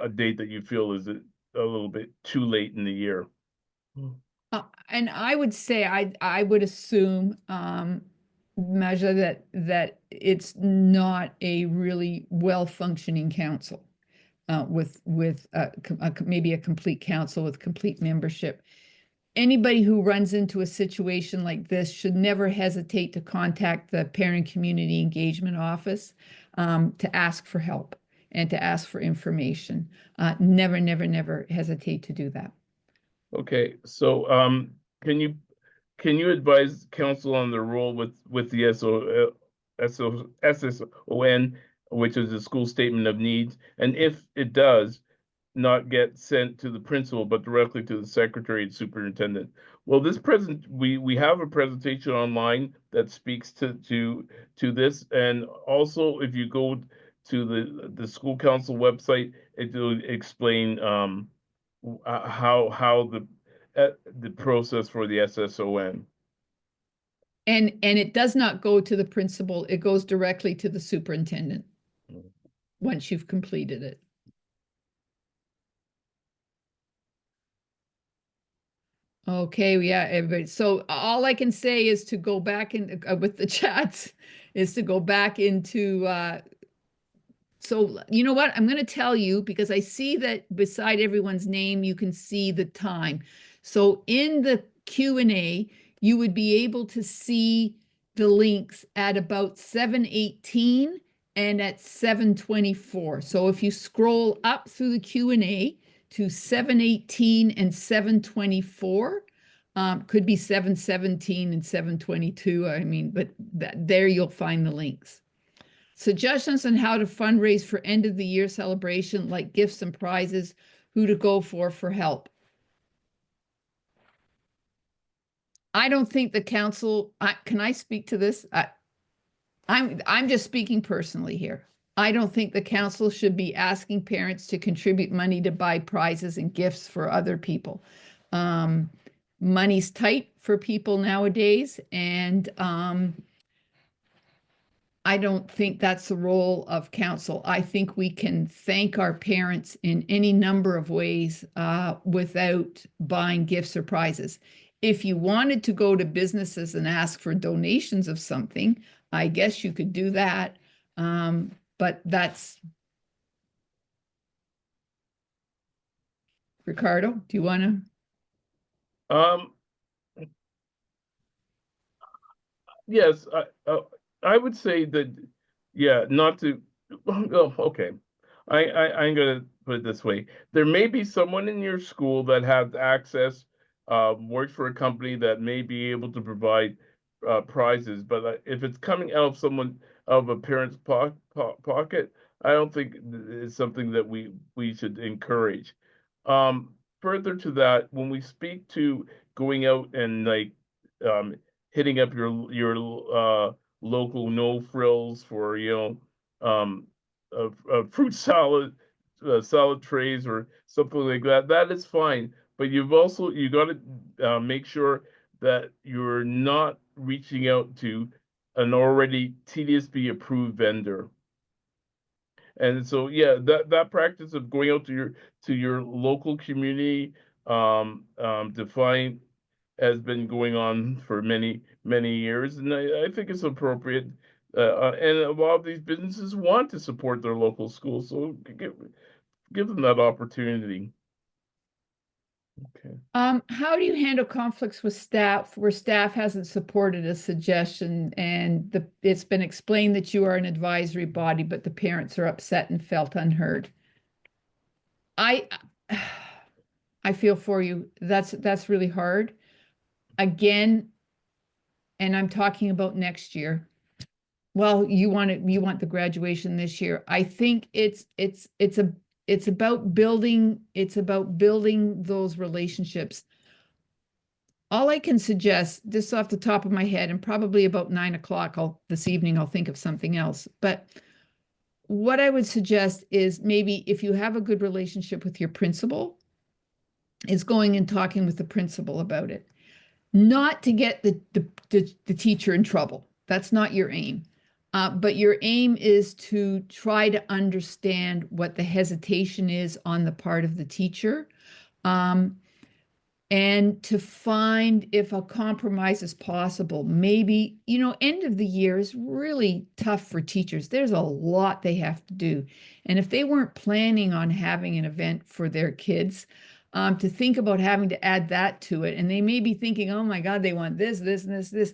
a date that you feel is a little bit too late in the year. And I would say I would assume measure that it's not a really well functioning council with maybe a complete council with complete membership. Anybody who runs into a situation like this should never hesitate to contact the Parent Community Engagement Office to ask for help and to ask for information. Never, never, never hesitate to do that. Okay, so can you advise council on the role with the SSON, which is the school statement of needs, and if it does, not get sent to the principal, but directly to the secretary and superintendent? Well, we have a presentation online that speaks to this, and also if you go to the school council website, it will explain how the process for the SSON. And it does not go to the principal, it goes directly to the superintendent once you've completed it. Okay, yeah, everybody. So all I can say is to go back in with the chats is to go back into so you know what? I'm going to tell you because I see that beside everyone's name, you can see the time. So in the Q&A, you would be able to see the links at about 7:18 and at 7:24. So if you scroll up through the Q&A to 7:18 and 7:24, could be 7:17 and 7:22. I mean, but there you'll find the links. Suggestions on how to fundraise for end of the year celebration, like gifts and prizes, who to go for help. I don't think the council, can I speak to this? I'm just speaking personally here. I don't think the council should be asking parents to contribute money to buy prizes and gifts for other people. Money's tight for people nowadays, and I don't think that's the role of council. I think we can thank our parents in any number of ways without buying gifts or prizes. If you wanted to go to businesses and ask for donations of something, I guess you could do that. But that's, Ricardo, do you want to? Yes, I would say that, yeah, not to. Oh, okay. I'm gonna put it this way. There may be someone in your school that has access, works for a company that may be able to provide prizes, but if it's coming out of a parent's pocket, I don't think it's something that we should encourage. Further to that, when we speak to going out and like um, hitting up your local no frills for fruit salad trays or something like that. That is fine, but you got to make sure that you're not reaching out to an already TDSB approved vendor. And so, yeah, that practice of going out to your local community, to find has been going on for many years, and I think it's appropriate. And a lot of these businesses want to support their local schools, so give them that opportunity. Okay. How do you handle conflicts with staff where staff hasn't supported a suggestion and it's been explained that you are an advisory body, but the parents are upset and felt unheard? I I feel for you. That's really hard. Again, and I'm talking about next year. Well, you want the graduation this year. I think it's about building those relationships. All I can suggest, just off the top of my head, and probably about 9 o'clock this evening, I'll think of something else. But what I would suggest is maybe if you have a good relationship with your principal, is going and talking with the principal about it. Not to get the teacher in trouble. That's not your aim. But your aim is to try to understand what the hesitation is on the part of the teacher. And to find if a compromise is possible. Maybe, end of the year is really tough for teachers. There's a lot they have to do. And if they weren't planning on having an event for their kids, to think about having to add that to it, and they may be thinking, oh my God, they want this, this, and this.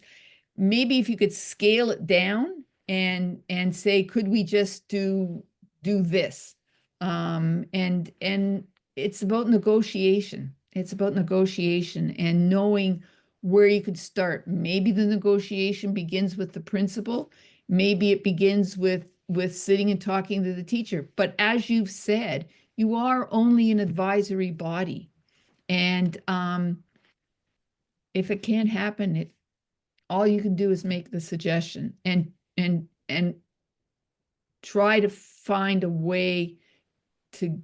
Maybe if you could scale it down and say, could we just do this? And it's about negotiation. It's about negotiation and knowing where you could start. Maybe the negotiation begins with the principal. Maybe it begins with sitting and talking to the teacher. But as you've said, you are only an advisory body. And if it can't happen, all you can do is make the suggestion and try to find a way to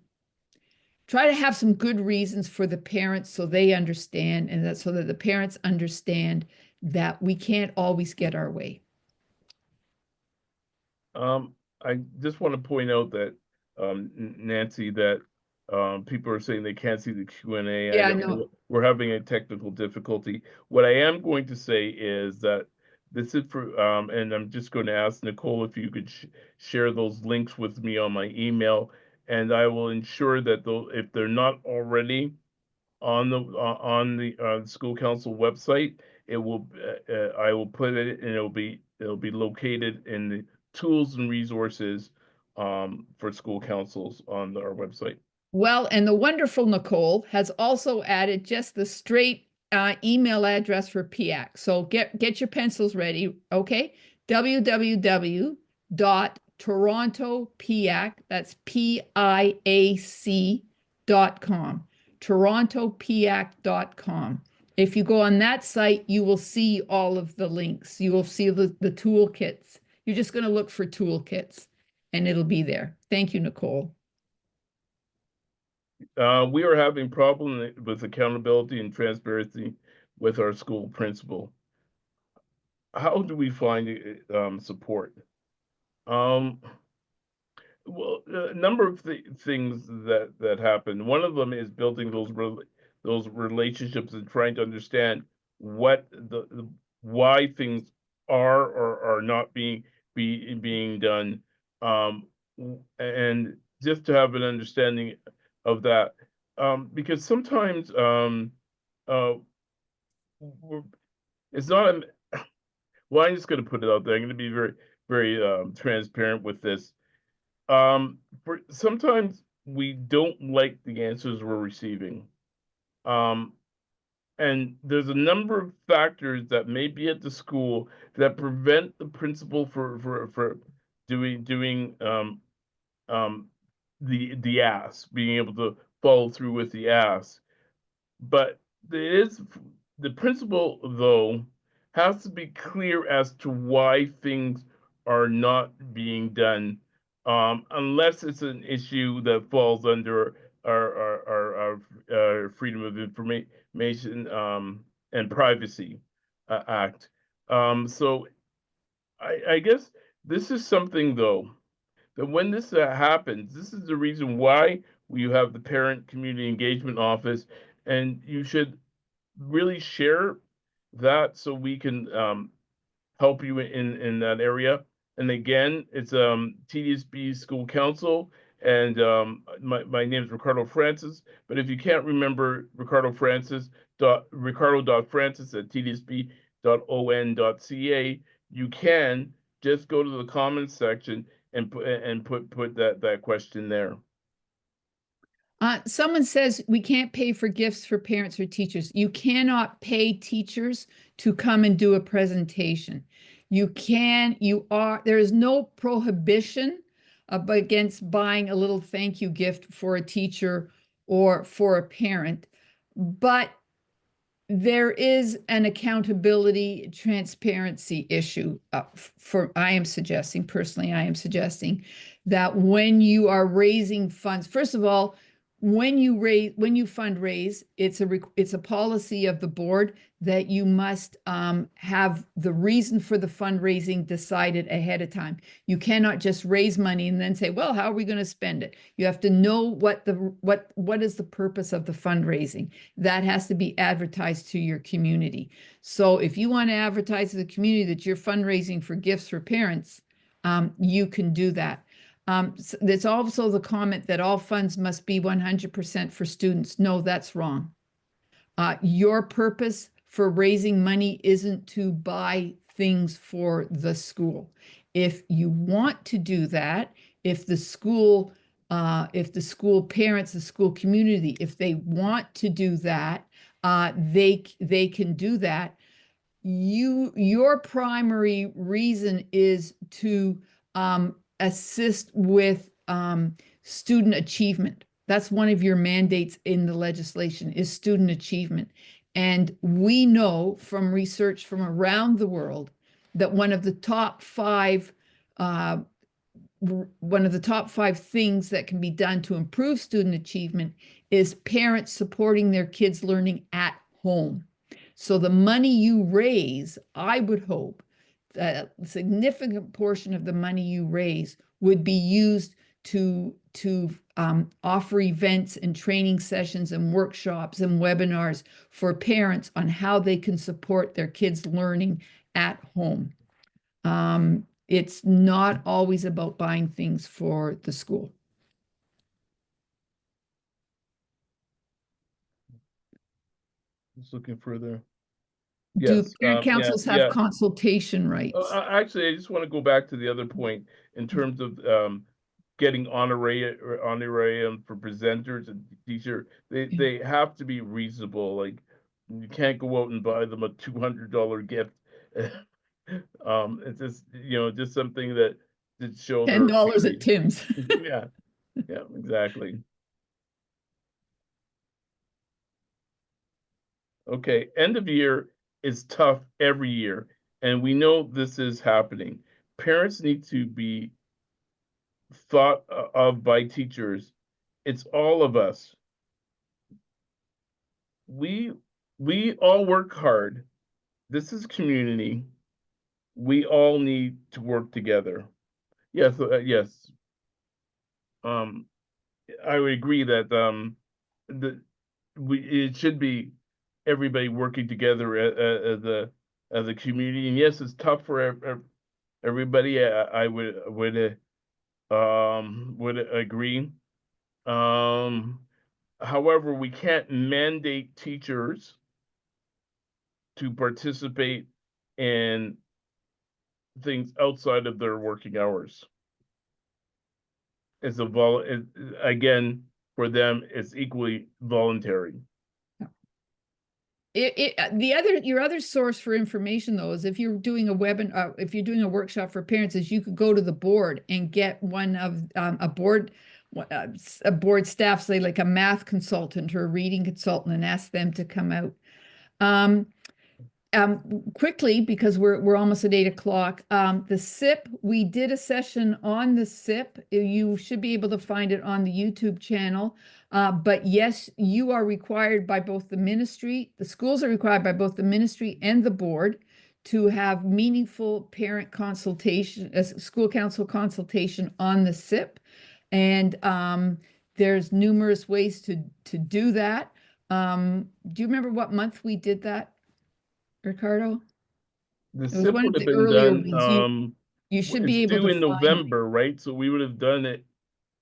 try to have some good reasons for the parents so they understand and that so that the parents understand that we can't always get our way. I just want to point out that, Nancy, that people are saying they can't see the Q&A. Yeah, no. We're having a technical difficulty. What I am going to say is that this is for, and I'm just going to ask Nicole if you could share those links with me on my email, and I will ensure that if they're not already on the school council website, it will I will put it and it'll be located in the tools and resources for school councils on our website. Well, and the wonderful Nicole has also added just the straight email address for PIAC. So get your pencils ready, okay? www.torontopiac, that's PIAC.com, torontopiac.com. If you go on that site, you will see all of the links. You will see the toolkits. You're just going to look for toolkits and it'll be there. Thank you, Nicole. We are having problems with accountability and transparency with our school principal. How do we find support? Well, a number of things that happen. One of them is building those relationships and trying to understand what why things are or are not being done, and just to have an understanding of that, because sometimes it's not. Well, I'm just going to put it out there. I'm going to be very transparent with this. For sometimes we don't like the answers we're receiving. And there's a number of factors that may be at the school that prevent the principal for doing the ask, being able to follow through with the ask. But the principal, though, has to be clear as to why things are not being done, unless it's an issue that falls under our Freedom of Information and Privacy Act. So I guess this is something, though, that when this happens, this is the reason why you have the parent community engagement office, and you should really share that so we can help you in that area. And again, it's TDSB School Council, and my name is Ricardo Francis. But if you can't remember Ricardo.Francis at tdsb.on.ca, you can just go to the comments section and put that question there. Someone says we can't pay for gifts for parents or teachers. You cannot pay teachers to come and do a presentation. There is no prohibition against buying a little thank you gift for a teacher or for a parent, but there is an accountability transparency issue I am suggesting that when you are raising funds, first of all, when you fundraise, it's a policy of the board that you must have the reason for the fundraising decided ahead of time. You cannot just raise money and then say, well, how are we going to spend it? You have to know what is the purpose of the fundraising. That has to be advertised to your community. So if you want to advertise to the community that you're fundraising for gifts for parents, you can do that. There's also the comment that all funds must be 100% for students. No, that's wrong. Your purpose for raising money isn't to buy things for the school. If you want to do that, if the school parents, the school community, if they want to do that, they can do that. Your primary reason is to assist with student achievement. That's one of your mandates in the legislation, is student achievement. And we know from research from around the world that one of the top five things that can be done to improve student achievement is parents supporting their kids' learning at home. So the money you raise, I would hope, a significant portion of the money you raise would be used to offer events and training sessions and workshops and webinars for parents on how they can support their kids' learning at home. It's not always about buying things for the school. Just looking further. Do Yes, parent councils have consultation rights? Actually, I just want to go back to the other point in terms of getting honorarium for presenters and teacher. They have to be reasonable. Like, you can't go out and buy them a $200 gift. It's just, just something that to show their $10 at Tim's. Yeah, exactly. Okay, end of year is tough every year, and we know this is happening. Parents need to be thought of by teachers. It's all of us. We all work hard. This is community. We all need to work together. Yes, yes. I would agree that it should be everybody working together as a community. And yes, it's tough for everybody. I would agree. However, we can't mandate teachers to participate in things outside of their working hours. Again, for them, it's equally voluntary. Your other source for information, though, is if you're doing if you're doing a workshop for parents, is you could go to the board and get one of a board staff, say like a math consultant or a reading consultant, and ask them to come out. Quickly, because we're almost at 8 o'clock. The SIP, we did a session on the SIP. You should be able to find it on the YouTube channel. But yes, you are required by both the ministry, the schools are required by both the ministry and the board to have meaningful parent consultation, school council consultation on the SIP. And there's numerous ways to do that. Do you remember what month we did that, Ricardo? The It was SIP one of would have the been earlier done, ones. You should be it's able due to in find it. November, right? So we would have done it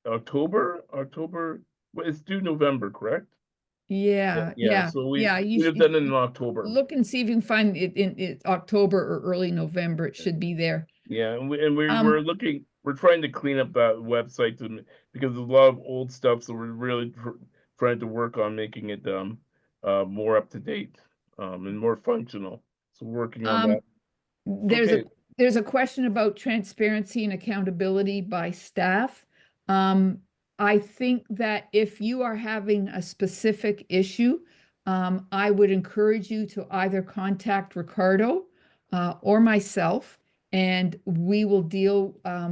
October, well, it's due November, correct? Yeah, Yeah, yeah, so yeah. we'd have done it in October. Look and see if you can find it in October or early November. It should be there. Yeah, and we're Um, we're trying to clean up that website because there's a lot of old stuff, so we're really trying to work on making it more up to date and more functional. So we're working on that. There's a Okay, there's a question about transparency and accountability by staff. Um, I think that if you are having a specific issue, I would encourage you to either contact Ricardo or myself, and we will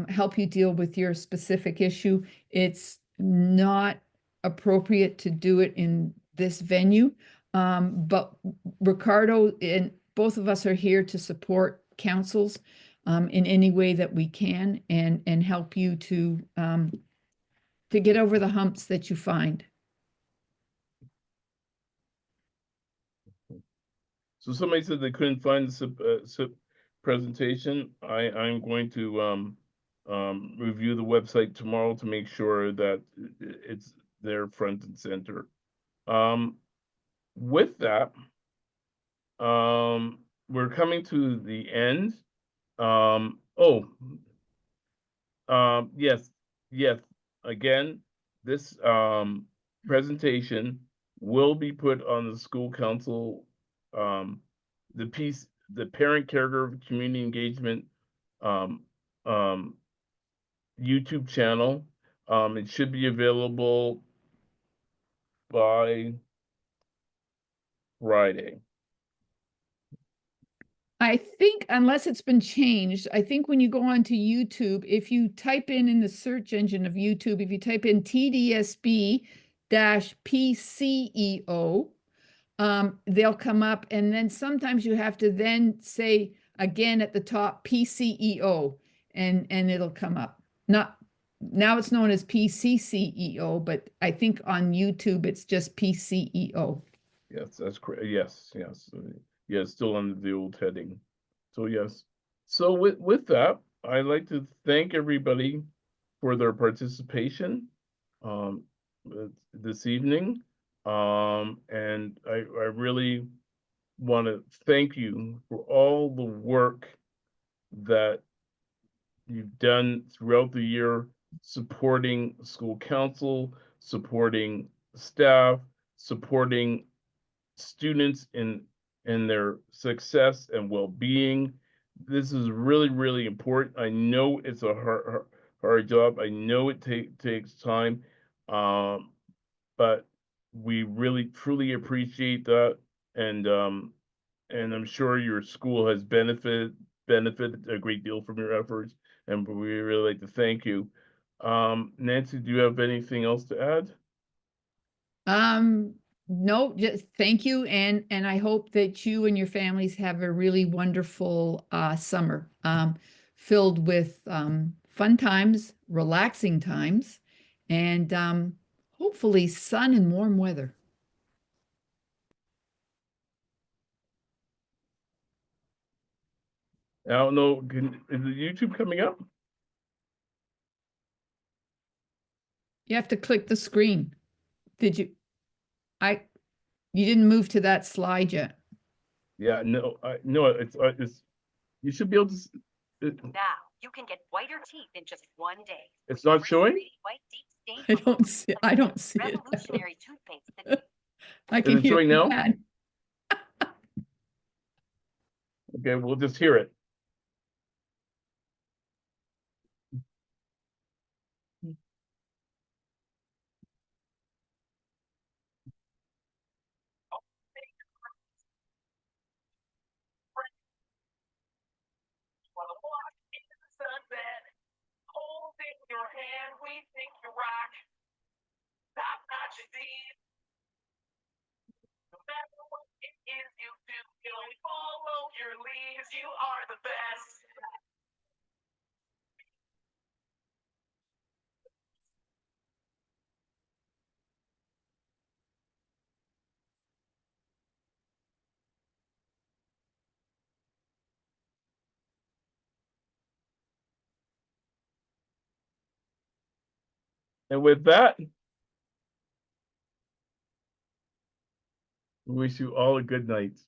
help you deal with your specific issue. It's not appropriate to do it in this venue, but Ricardo and both of us are here to support councils in any way that we can and help you to get over the humps that you find. so somebody said they couldn't find the SIP presentation. I'm going to review the website tomorrow to make sure that it's there front and center. With that, we're coming to the end. Yes, yes. Again, this presentation will be put on the school council, the parent caregiver community engagement um, um, YouTube channel. It should be available by Friday. I think unless it's been changed, I think when you go onto YouTube, if you type in the search engine of YouTube, if you type in TDSB PCEO, they'll come up, and then sometimes you have to then say again at the top PCEO, and it'll come up. Not now it's known as PCCEO, but I think on YouTube it's just PCEO. Yes, that's correct. Yes, yes, still under the old heading. So yes. So with that, I'd like to thank everybody for their participation um this evening. And I really want to thank you for all the work that you've done throughout the year, supporting school council, supporting staff, supporting students in their success and well-being. This is really, really important. I know it's a hard job. I know it takes time, but we really truly appreciate that, and I'm sure your school has benefited a great deal from your efforts, and we really like to thank you. Nancy, do you have anything else to add? No, just thank you, and I hope that you and your families have a really wonderful summer, filled with fun times, relaxing times, and hopefully sun and warm weather. I don't know. Is the YouTube coming up? You have to click the screen. Did you? You didn't move to that slide yet. Yeah, no, no, it's you should be able to. Now you can get whiter teeth in just one day. It's not showing. White deep I don't see. I don't see it. revolutionary toothpaste that I Is can it hear showing now? that. Okay, we'll just hear it. Holding your hand, we think you rock. Top notch indeed. No matter what it is you do, you only follow your lead. you are the best. And with that, we wish you all a good night.